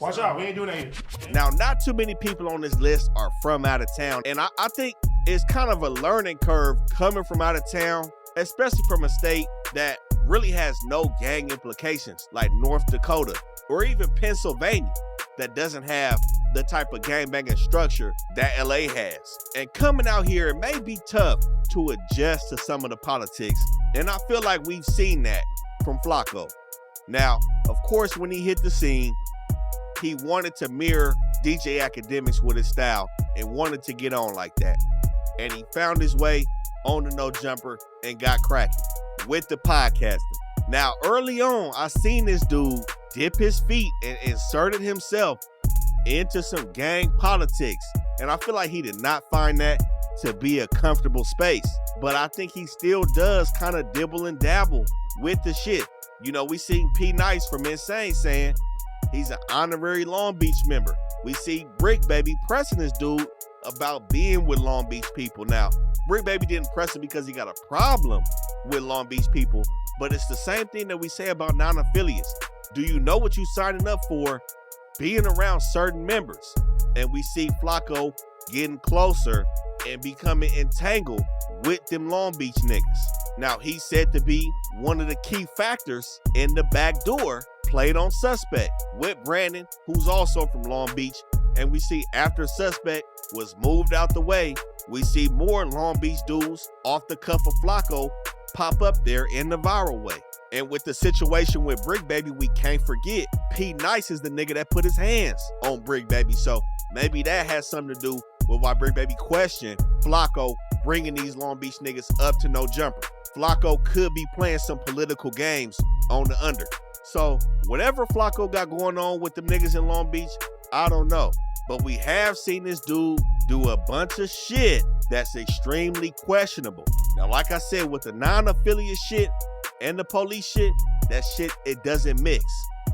Watch out, we ain't doing that here. Now, not too many people on this list are from out of town, and I think it's kind of a learning curve coming from out of town, especially from a state that really has no gang implications, like North Dakota or even Pennsylvania, that doesn't have the type of gangbanging structure that LA has. And coming out here, it may be tough to adjust to some of the politics, and I feel like we've seen that from Flakko. Now, of course, when he hit the scene, he wanted to mirror DJ Academics with his style and wanted to get on like that. And he found his way on the No Jumper and got cracking with the podcasting. Now, early on, I seen this dude dip his feet and inserted himself into some gang politics. And I feel like he did not find that to be a comfortable space. But I think he still does kind of dibble and dabble with the shit. You know, we seen P Nice from Insane saying he's an honorary Long Beach member. We see Brick Baby pressing this dude about being with Long Beach people. Now, Brick Baby didn't press it because he got a problem with Long Beach people, but it's the same thing that we say about non-affiliates. Do you know what you signing up for being around certain members? And we see Flakko getting closer and becoming entangled with them Long Beach niggas. Now, he's said to be one of the key factors in the back door played on Suspect with Brandon, who's also from Long Beach. And we see after Suspect was moved out the way, we see more Long Beach dudes off the cuff of Flakko pop up there in the viral way. And with the situation with Brick Baby, we can't forget P Nice is the nigga that put his hands on Brick Baby. So maybe that has something to do with why Brick Baby questioned Flakko bringing these Long Beach niggas up to no jumper. Flakko could be playing some political games on the under. So whatever Flakko got going on with them niggas in Long Beach, I don't know. But we have seen this dude do a bunch of shit that's extremely questionable. Now, like I said, with the non-affiliate shit and the police shit, that shit, it doesn't mix.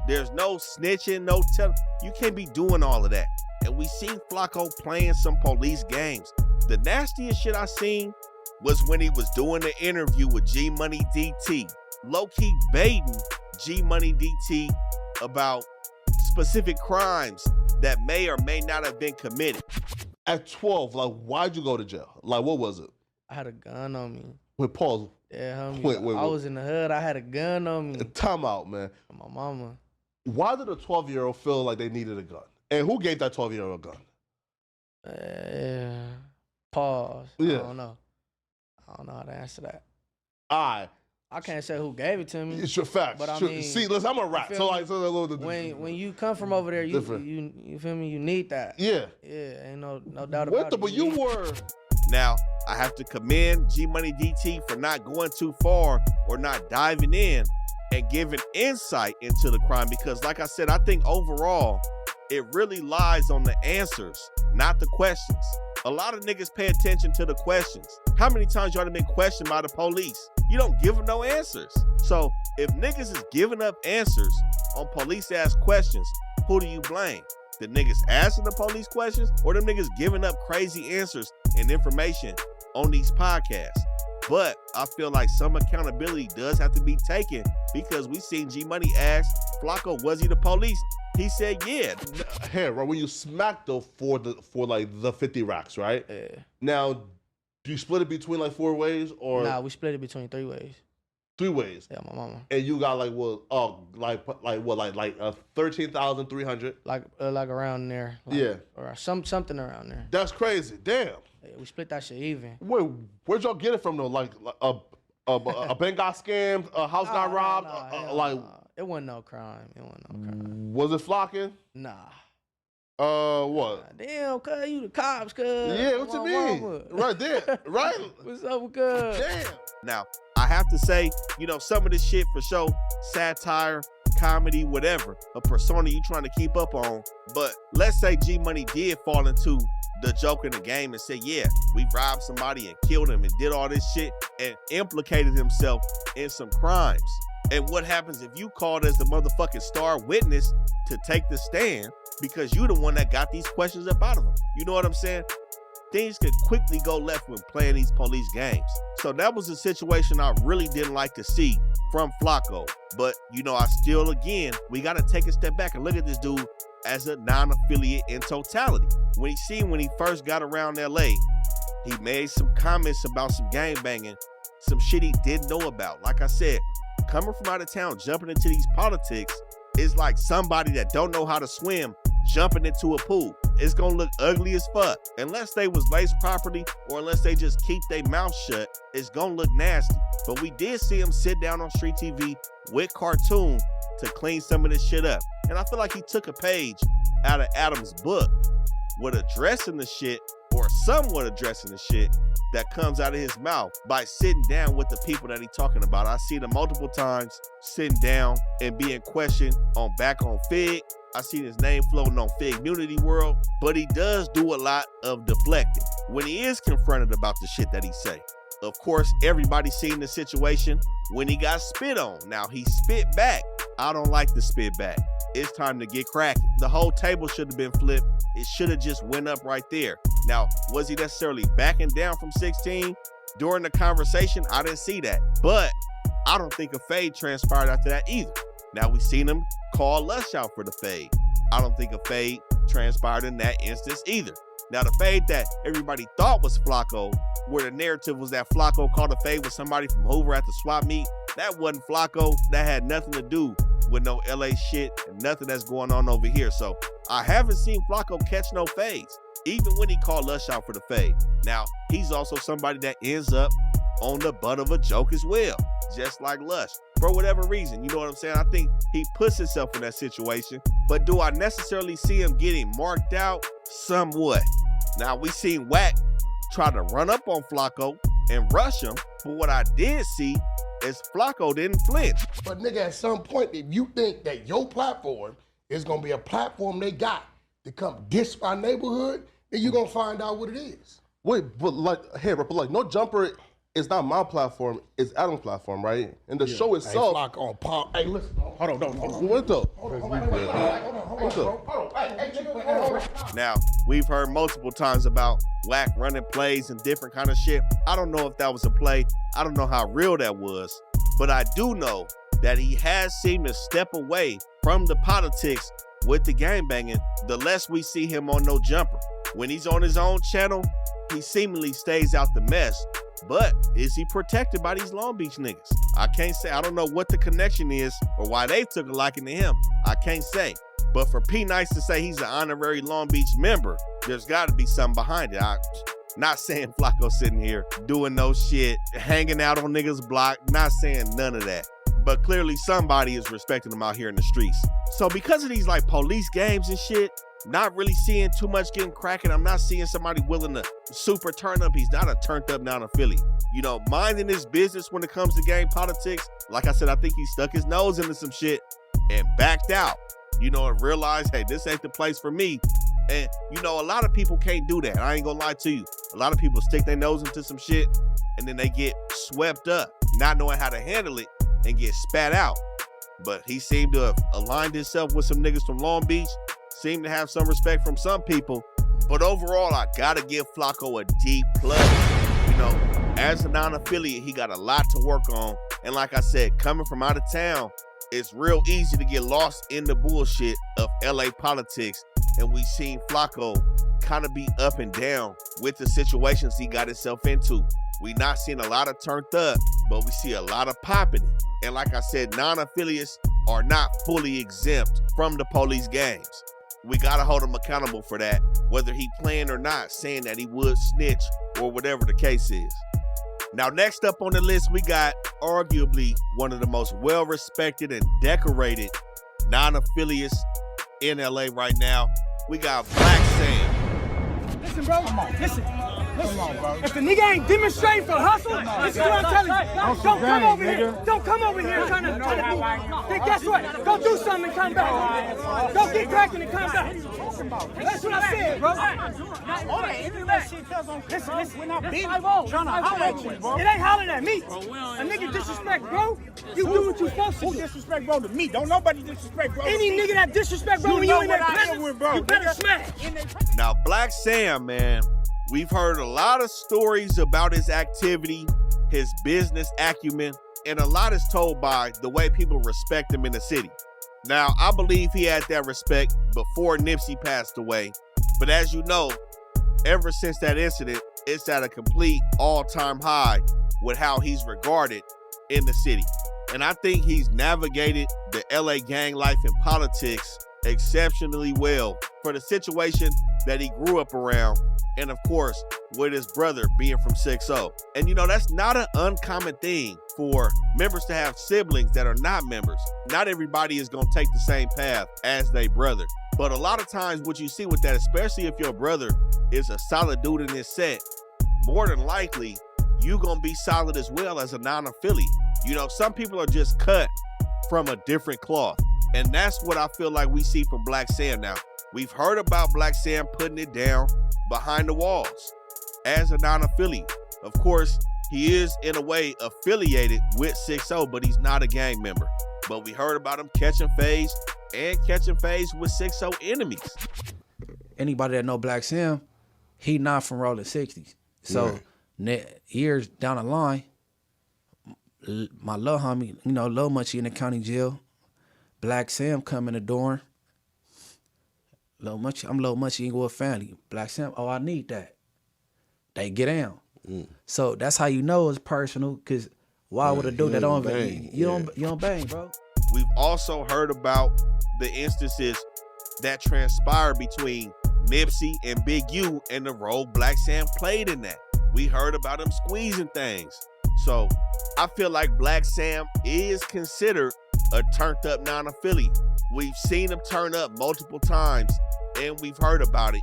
There's no snitching, no telling. You can't be doing all of that. And we seen Flakko playing some police games. The nastiest shit I seen was when he was doing the interview with G Money DT, low-key baiting G Money DT about specific crimes that may or may not have been committed. At 12, like, why'd you go to jail? Like, what was it? I had a gun on me. Wait, pause. Yeah, homie. Wait. I was in the hood. I had a gun on me. Time out, man. My mama. Why did a 12-year-old feel like they needed a gun? And who gave that 12-year-old a gun? Pause. Yeah. I don't know how to answer that. All right. I can't say who gave it to me. It's your facts. But I Sure. mean, See, listen, I'm a rat. So like, when you come from over there, you feel me? You need that. Yeah. Yeah. Ain't no doubt about it. But you were. Now, I have to commend G Money DT for not going too far or not diving in and giving insight into the crime, because like I said, I think overall it really lies on the answers, not the questions. A lot of niggas pay attention to the questions. How many times y'all have been questioned by the police? You don't give them no answers. So if niggas is giving up answers on police-asked questions, who do you blame? The niggas asking the police questions, or them niggas giving up crazy answers and information on these podcasts? But I feel like some accountability does have to be taken, because we seen G Money ask Flakko, was he the police? He said, yeah. Hey, right, when you smacked though for like the 50 racks, right? Yeah. Now, do you split it between like 4 ways or? Nah, we split it between 3 ways. 3 ways. Yeah, my mama. And you got like what? Oh, like 13,300. Like around there. Like, yeah. Or something around there. That's crazy. Damn. Yeah, we split that shit even. Wait, where'd y'all get it from though? Like a bank got scammed, a house got robbed, like. It wasn't no crime. Was it flocking? Nah. What? Damn, cuz you the cops, cuz. Yeah, what you mean? Mama. Right there, right? What's up with cuz? Damn. Now, I have to say, you know, some of this shit for sure, satire, comedy, whatever, a persona you trying to keep up on. But let's say G Money did fall into the joke in the game and said, yeah, we robbed somebody and killed him and did all this shit and implicated himself in some crimes. And what happens if you called as the motherfucking star witness to take the stand because you the one that got these questions up out of him? You know what I'm saying? Things could quickly go left when playing these police games. So that was a situation I really didn't like to see from Flakko. But, you know, again, we got to take a step back and look at this dude as a non-affiliate in totality. When he first got around LA, he made some comments about some gangbanging, some shit he didn't know about. Like I said, coming from out of town, jumping into these politics is like somebody that don't know how to swim jumping into a pool. It's gonna look ugly as fuck. Unless they was laced properly or unless they just keep their mouth shut, it's gonna look nasty. But we did see him sit down on street TV with Cartoon to clean some of this shit up. And I feel like he took a page out of Adam's book with addressing the shit or somewhat addressing the shit that comes out of his mouth by sitting down with the people that he's talking about. I see them multiple times sitting down and being questioned back on Fig. I seen his name floating on Fig Unity World, but he does do a lot of deflecting when he is confronted about the shit that he say. Of course, everybody's seen the situation when he got spit on. Now, he spit back. I don't like the spit back. It's time to get cracking. The whole table should have been flipped. It should have just went up right there. Now, was he necessarily backing down from 16 during the conversation? I didn't see that. But I don't think a fade transpired after that either. Now, we seen him call Lush out for the fade. I don't think a fade transpired in that instance either. Now, the fade that everybody thought was Flakko, where the narrative was that Flakko called a fade with somebody from Hoover at the swap meet, that wasn't Flakko. That had nothing to do with no LA shit and nothing that's going on over here. So I haven't seen Flakko catch no fades, even when he called Lush out for the fade. Now, he's also somebody that ends up on the butt of a joke as well, just like Lush. For whatever reason, you know what I'm saying? I think he puts himself in that situation, but do I necessarily see him getting marked out? Somewhat. Now, we seen Wack try to run up on Flakko and rush him, but what I did see is Flakko didn't flinch. But nigga, at some point, if you think that your platform is gonna be a platform they got to come diss my neighborhood, then you're gonna find out what it is. Wait, but like No Jumper is not my platform, it's Adam's platform, right? And the show itself. Hey, listen. Hold on. What though? Now, we've heard multiple times about Wack running plays and different kind of shit. I don't know if that was a play. I don't know how real that was. But I do know that he has seemed to step away from the politics with the gangbanging the less we see him on No Jumper. When he's on his own channel, he seemingly stays out the mess. But is he protected by these Long Beach niggas? I can't say. I don't know what the connection is or why they took a liking to him. I can't say. But for P Nice to say he's an honorary Long Beach member, there's got to be something behind it. I'm not saying Flakko sitting here doing no shit, hanging out on niggas' block, not saying none of that. But clearly somebody is respecting him out here in the streets. So because of these like police games and shit, not really seeing too much getting cracking. I'm not seeing somebody willing to super turn up. He's not a turned up down in Philly. You know, minding his business when it comes to gang politics. Like I said, I think he stuck his nose into some shit and backed out. You know, and realized, hey, this ain't the place for me. And, you know, a lot of people can't do that. I ain't gonna lie to you. A lot of people stick their nose into some shit and then they get swept up, not knowing how to handle it and get spat out. But he seemed to have aligned himself with some niggas from Long Beach, seemed to have some respect from some people. But overall, I gotta give Flakko a D+. You know, as a non-affiliate, he got a lot to work on. And like I said, coming from out of town, it's real easy to get lost in the bullshit of LA politics. And we seen Flakko kind of be up and down with the situations he got himself into. We not seeing a lot of turned up, but we see a lot of popping it. And like I said, non-affiliates are not fully exempt from the police games. We gotta hold him accountable for that, whether he planned or not, saying that he would snitch or whatever the case is. Now, next up on the list, we got arguably one of the most well-respected and decorated non-affiliates in LA right now. We got Blacc Sam. Listen, bro. Come on. Listen. Come on, bro. If the nigga ain't demonstrating for hustle, this is what I'm telling you. Don't come over here. Don't come over here trying to be. Then guess what? Go do something and come back. Go get cracking and come back. That's what I said, bro. Listen. We're not being trying to holler at you, bro. It ain't hollering at me. A nigga disrespect, bro. You do what you supposed to do. Who disrespect, bro, to me? Don't nobody disrespect, bro. Any nigga that disrespect, bro, when you in that presence, you better smash. Now, Blacc Sam, man, we've heard a lot of stories about his activity, his business acumen, and a lot is told by the way people respect him in the city. Now, I believe he had that respect before Nipsey passed away, but as you know, ever since that incident, it's at a complete all-time high with how he's regarded in the city. And I think he's navigated the LA gang life and politics exceptionally well for the situation that he grew up around, and of course, with his brother being from 6-0. And you know, that's not an uncommon thing for members to have siblings that are not members. Not everybody is gonna take the same path as their brother. But a lot of times what you see with that, especially if your brother is a solid dude in this set, more than likely, you gonna be solid as well as a non-affiliate. You know, some people are just cut from a different cloth. And that's what I feel like we see from Blacc Sam now. We've heard about Blacc Sam putting it down behind the walls as a non-affiliate. Of course, he is in a way affiliated with 6-0, but he's not a gang member. But we heard about him catching phase with 6-0 enemies. Anybody that know Blacc Sam, he not from rolling 60s. So years down the line, my little homie, you know, Lil Munchy in the county jail, Blacc Sam come in the door. I'm Lil Munchy Inglewood family. Blacc Sam, oh, I need that. They get down. So that's how you know it's personal, because why would a dude that don't bang? You don't bang, bro. We've also heard about the instances that transpired between Nipsey and Big U and the role Blacc Sam played in that. We heard about him squeezing things. So I feel like Blacc Sam is considered a turned up non-affiliate. We've seen him turn up multiple times and we've heard about it,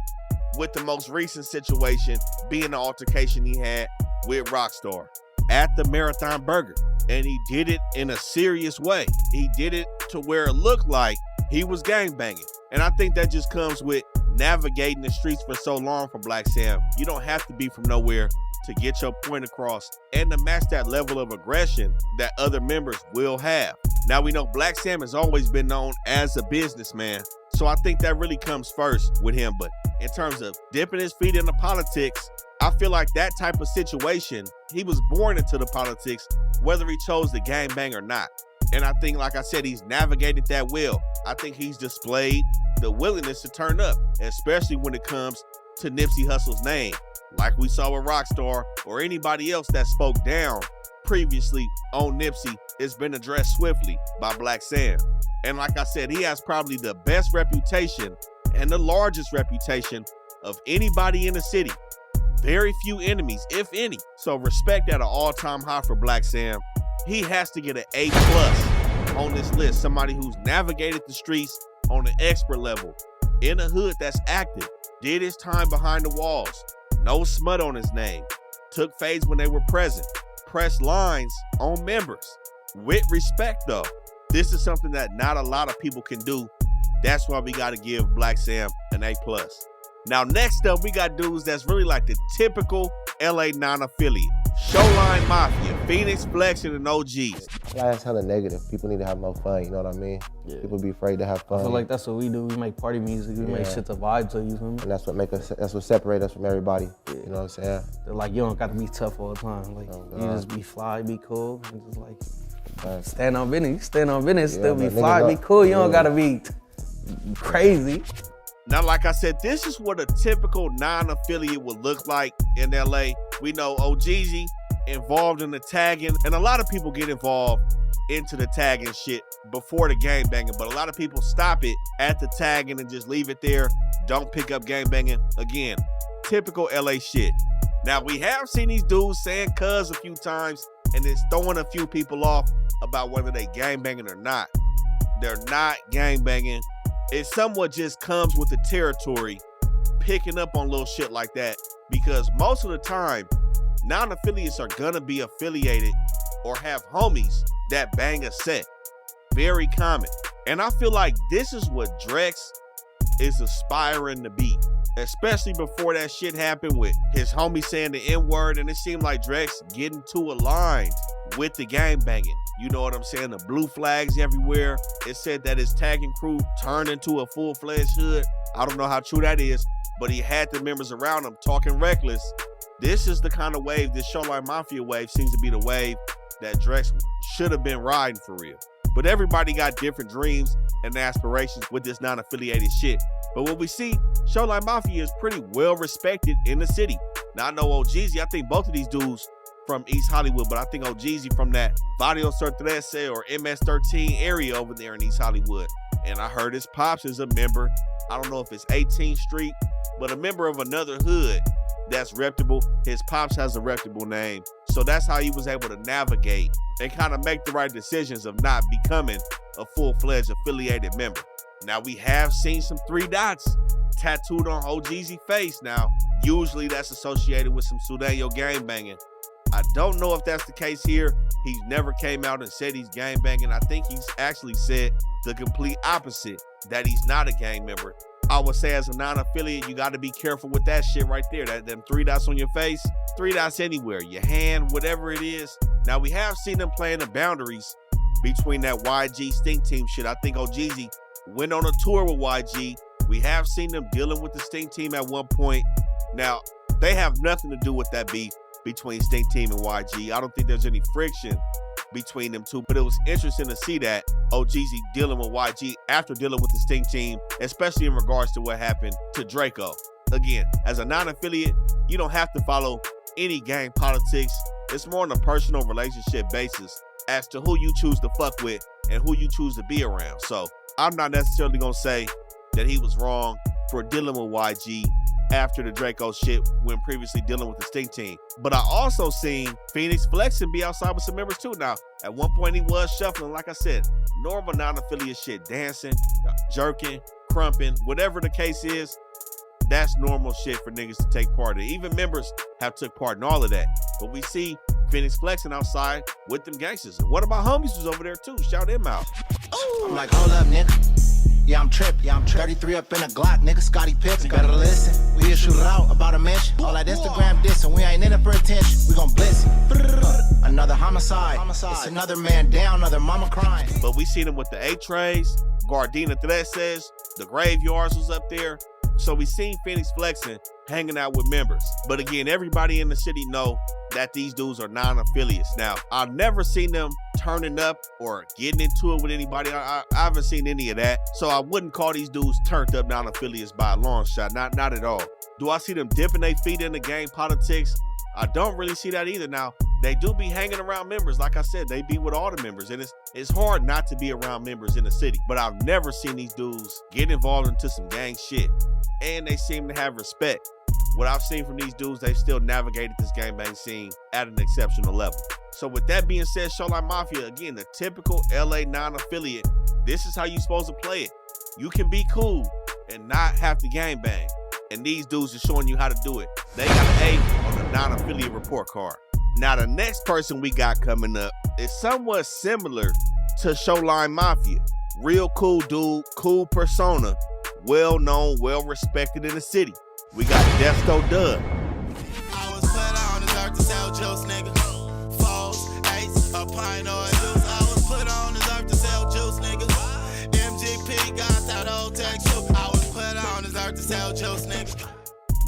with the most recent situation being the altercation he had with Rockstar at the Marathon Burger. And he did it in a serious way. He did it to where it looked like he was gangbanging. And I think that just comes with navigating the streets for so long for Blacc Sam. You don't have to be from nowhere to get your point across and to match that level of aggression that other members will have. Now we know Blacc Sam has always been known as a businessman, so I think that really comes first with him. But in terms of dipping his feet into politics, I feel like that type of situation, he was born into the politics, whether he chose to gangbang or not. And I think, like I said, he's navigated that well. I think he's displayed the willingness to turn up, especially when it comes to Nipsey Hussle's name, like we saw with Rockstar or anybody else that spoke down previously on Nipsey. It's been addressed swiftly by Blacc Sam. And like I said, he has probably the best reputation and the largest reputation of anybody in the city. Very few enemies, if any. So respect at an all-time high for Blacc Sam. He has to get an A+ on this list. Somebody who's navigated the streets on an expert level, in a hood that's active, did his time behind the walls, no smut on his name, took fades when they were present, pressed lines on members. With respect though, this is something that not a lot of people can do. That's why we gotta give Blacc Sam an A+. Now next up, we got dudes that's really like the typical LA non-affiliate. Shoreline Mafia, Phoenix, Flex, and an OGs. That's hella negative. People need to have more fun, you know what I mean? Yeah. People be afraid to have fun. I feel like that's what we do. We make party music, we make shit to vibe to, you feel me? And that's what separates us from everybody, you know what I'm saying? They're like, you don't got to be tough all the time. Like, you just be fly, be cool, and just like, stand on business. You stand on business, still be fly, be cool. You don't got to be crazy. Now, like I said, this is what a typical non-affiliate would look like in LA. We know OGZ involved in the tagging, and a lot of people get involved into the tagging shit before the gangbanging, but a lot of people stop it at the tagging and just leave it there. Don't pick up gangbanging. Again, typical LA shit. Now, we have seen these dudes saying cuz a few times, and it's throwing a few people off about whether they gangbanging or not. They're not gangbanging. It somewhat just comes with the territory, picking up on little shit like that, because most of the time, non-affiliates are gonna be affiliated or have homies that bang a set. Very common. And I feel like this is what Drex is aspiring to be, especially before that shit happened with his homie saying the N-word, and it seemed like Drex getting too aligned with the gang banging. You know what I'm saying? The blue flags everywhere. It said that his tagging crew turned into a full-fledged hood. I don't know how true that is, but he had the members around him talking reckless. This is the kind of wave, this Shoreline Mafia wave seems to be the wave that Drex should have been riding for real. But everybody got different dreams and aspirations with this non-affiliated shit. But what we see, Shoreline Mafia is pretty well respected in the city. Now I know OGZ, I think both of these dudes from East Hollywood, but I think OGZ from that Barrio Sur 13 or MS-13 area over there in East Hollywood. And I heard his pops is a member, I don't know if it's 18th Street, but a member of another hood that's reputable. His pops has a reputable name. So that's how he was able to navigate and kind of make the right decisions of not becoming a full-fledged affiliated member. Now, we have seen some 3 dots tattooed on OG's face. Now, usually that's associated with some Sudeño gangbanging. I don't know if that's the case here. He's never came out and said he's gangbanging. I think he's actually said the complete opposite, that he's not a gang member. I would say as a non-affiliate, you got to be careful with that shit right there. Them 3 dots on your face, 3 dots anywhere, your hand, whatever it is. Now, we have seen them playing the boundaries between that YG Stink Team shit. I think OGZ went on a tour with YG. We have seen them dealing with the Stink Team at one point. Now, they have nothing to do with that beef between Stink Team and YG. I don't think there's any friction between them two, but it was interesting to see that OGZ dealing with YG after dealing with the Stink Team, especially in regards to what happened to Drakeo. Again, as a non-affiliate, you don't have to follow any gang politics. It's more on a personal relationship basis as to who you choose to fuck with and who you choose to be around. So I'm not necessarily gonna say that he was wrong for dealing with YG after the Drakeo shit when previously dealing with the Stink Team. But I also seen Phoenix flexing be outside with some members too. Now, at one point he was shuffling, like I said, normal non-affiliate shit, dancing, jerking, crumping, whatever the case is, that's normal shit for niggas to take part in. Even members have took part in all of that. But we see Phoenix flexing outside with them gangsters. And one of my homies was over there too. Shout him out. I'm like, hold up, nigga. Yeah, I'm tripping. 33 up in a Glock, nigga. Scotty Pippen. Better listen. We here shoot it out about a mention. All that Instagram dissing. We ain't in it for attention. We gon' blitz it. Another homicide. It's another man down, another mama crying. But we seen him with the 8 trays. Gardena Threat says the Graveyards was up there. So we seen Phoenix flexing, hanging out with members. But again, everybody in the city know that these dudes are non-affiliates. Now, I've never seen them turning up or getting into it with anybody. I haven't seen any of that. So I wouldn't call these dudes turned up non-affiliates by a long shot. Not at all. Do I see them dipping their feet in the gang politics? I don't really see that either. Now, they do be hanging around members. Like I said, they be with all the members. And it's hard not to be around members in the city. But I've never seen these dudes get involved into some gang shit. And they seem to have respect. What I've seen from these dudes, they've still navigated this gangbang scene at an exceptional level. So with that being said, Shoreline Mafia, again, the typical LA non-affiliate, this is how you supposed to play it. You can be cool and not have to gangbang. And these dudes are showing you how to do it. They got an A on the non-affiliate report card. Now, the next person we got coming up is somewhat similar to Shoreline Mafia. Real cool dude, cool persona, well-known, well-respected in the city. We got Desto Dubb. I was put on this earth to sell juice, nigga. Falls, ace, a pint or a deuce. I was put on this earth to sell juice, nigga. MGP got that old tech too. I was put on this earth to sell juice, nigga.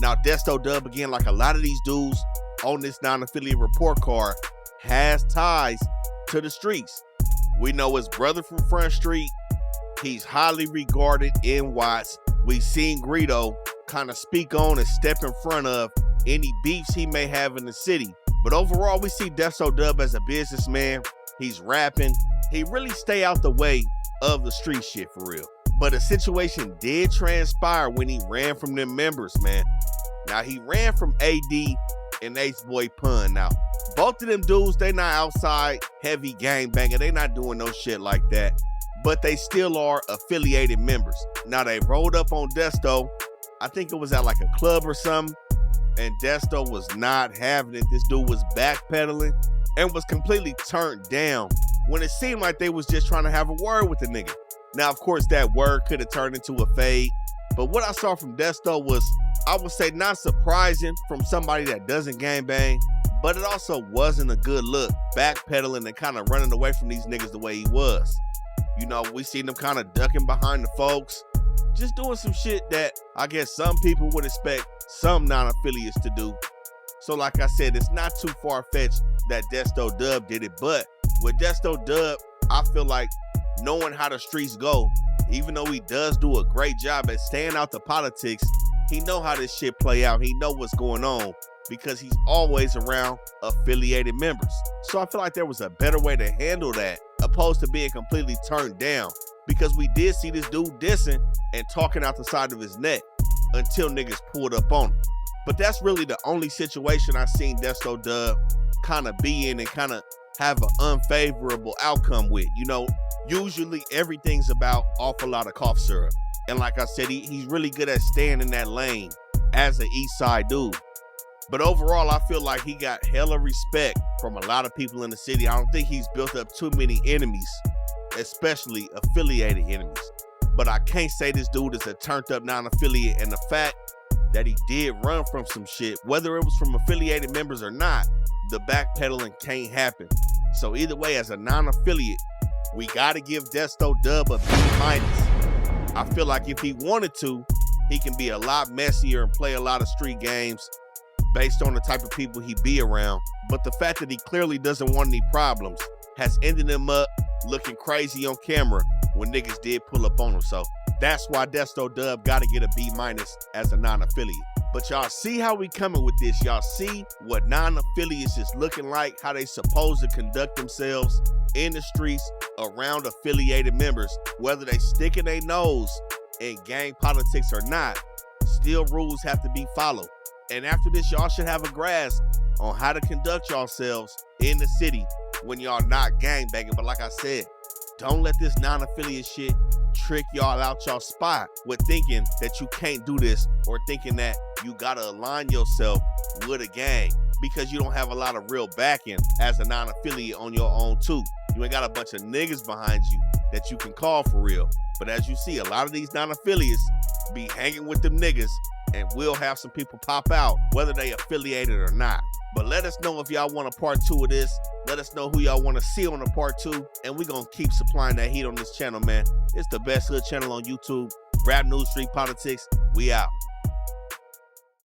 Now, Desto Dubb, again, like a lot of these dudes on this non-affiliate report card, has ties to the streets. We know his brother from Front Street. He's highly regarded in Watts. We've seen Greedo kind of speak on and step in front of any beefs he may have in the city. But overall, we see Desto Dubb as a businessman. He's rapping. He really stay out the way of the street shit for real. But a situation did transpire when he ran from them members, man. Now, he ran from AD and Ace Boy Pun. Now, both of them dudes, they not outside heavy gangbanging. They not doing no shit like that. But they still are affiliated members. Now, they rolled up on Desto. I think it was at like a club or something. And Desto was not having it. This dude was backpedaling and was completely turned down when it seemed like they was just trying to have a word with the nigga. Now, of course, that word could have turned into a fade. But what I saw from Desto was, I would say, not surprising from somebody that doesn't gangbang, but it also wasn't a good look, backpedaling and kind of running away from these niggas the way he was. You know, we seen him kind of ducking behind the folks, just doing some shit that I guess some people would expect some non-affiliates to do. So like I said, it's not too far-fetched that Desto Dubb did it, but with Desto Dubb, I feel like knowing how the streets go, even though he does do a great job at staying out the politics, he know how this shit play out. He know what's going on because he's always around affiliated members. So I feel like there was a better way to handle that opposed to being completely turned down, because we did see this dude dissing and talking out the side of his neck until niggas pulled up on him. But that's really the only situation I've seen Desto Dubb kind of be in and kind of have an unfavorable outcome with. You know, Usually everything's about awful lot of cough syrup. And like I said, he's really good at staying in that lane as an East Side dude. But overall, I feel like he got hella respect from a lot of people in the city. I don't think he's built up too many enemies, especially affiliated enemies. But I can't say this dude is a turned up non-affiliate, and the fact that he did run from some shit, whether it was from affiliated members or not, the backpedaling can't happen. So either way, as a non-affiliate, we gotta give Desto Dubb a B-. I feel like if he wanted to, he can be a lot messier and play a lot of street games based on the type of people he be around. But the fact that he clearly doesn't want any problems has ended him up looking crazy on camera when niggas did pull up on him. So that's why Desto Dubb got to get a B- as a non-affiliate. But y'all see how we coming with this. Y'all see what non-affiliates is looking like, how they supposed to conduct themselves in the streets around affiliated members, whether they sticking their nose in gang politics or not. Still rules have to be followed. And after this, y'all should have a grasp on how to conduct yourselves in the city when y'all not gangbanging. But like I said, don't let this non-affiliate shit trick y'all out y'all spot with thinking that you can't do this, or thinking that you gotta align yourself with a gang because you don't have a lot of real backing as a non-affiliate on your own too. You ain't got a bunch of niggas behind you that you can call for real. But as you see, a lot of these non-affiliates be hanging with them niggas, and we'll have some people pop out, whether they affiliated or not. But let us know if y'all want a part 2 of this. Let us know who y'all want to see on a part 2, and we're going to keep supplying that heat on this channel, man. It's the best hood channel on YouTube. Rap News, Street Politics. We out.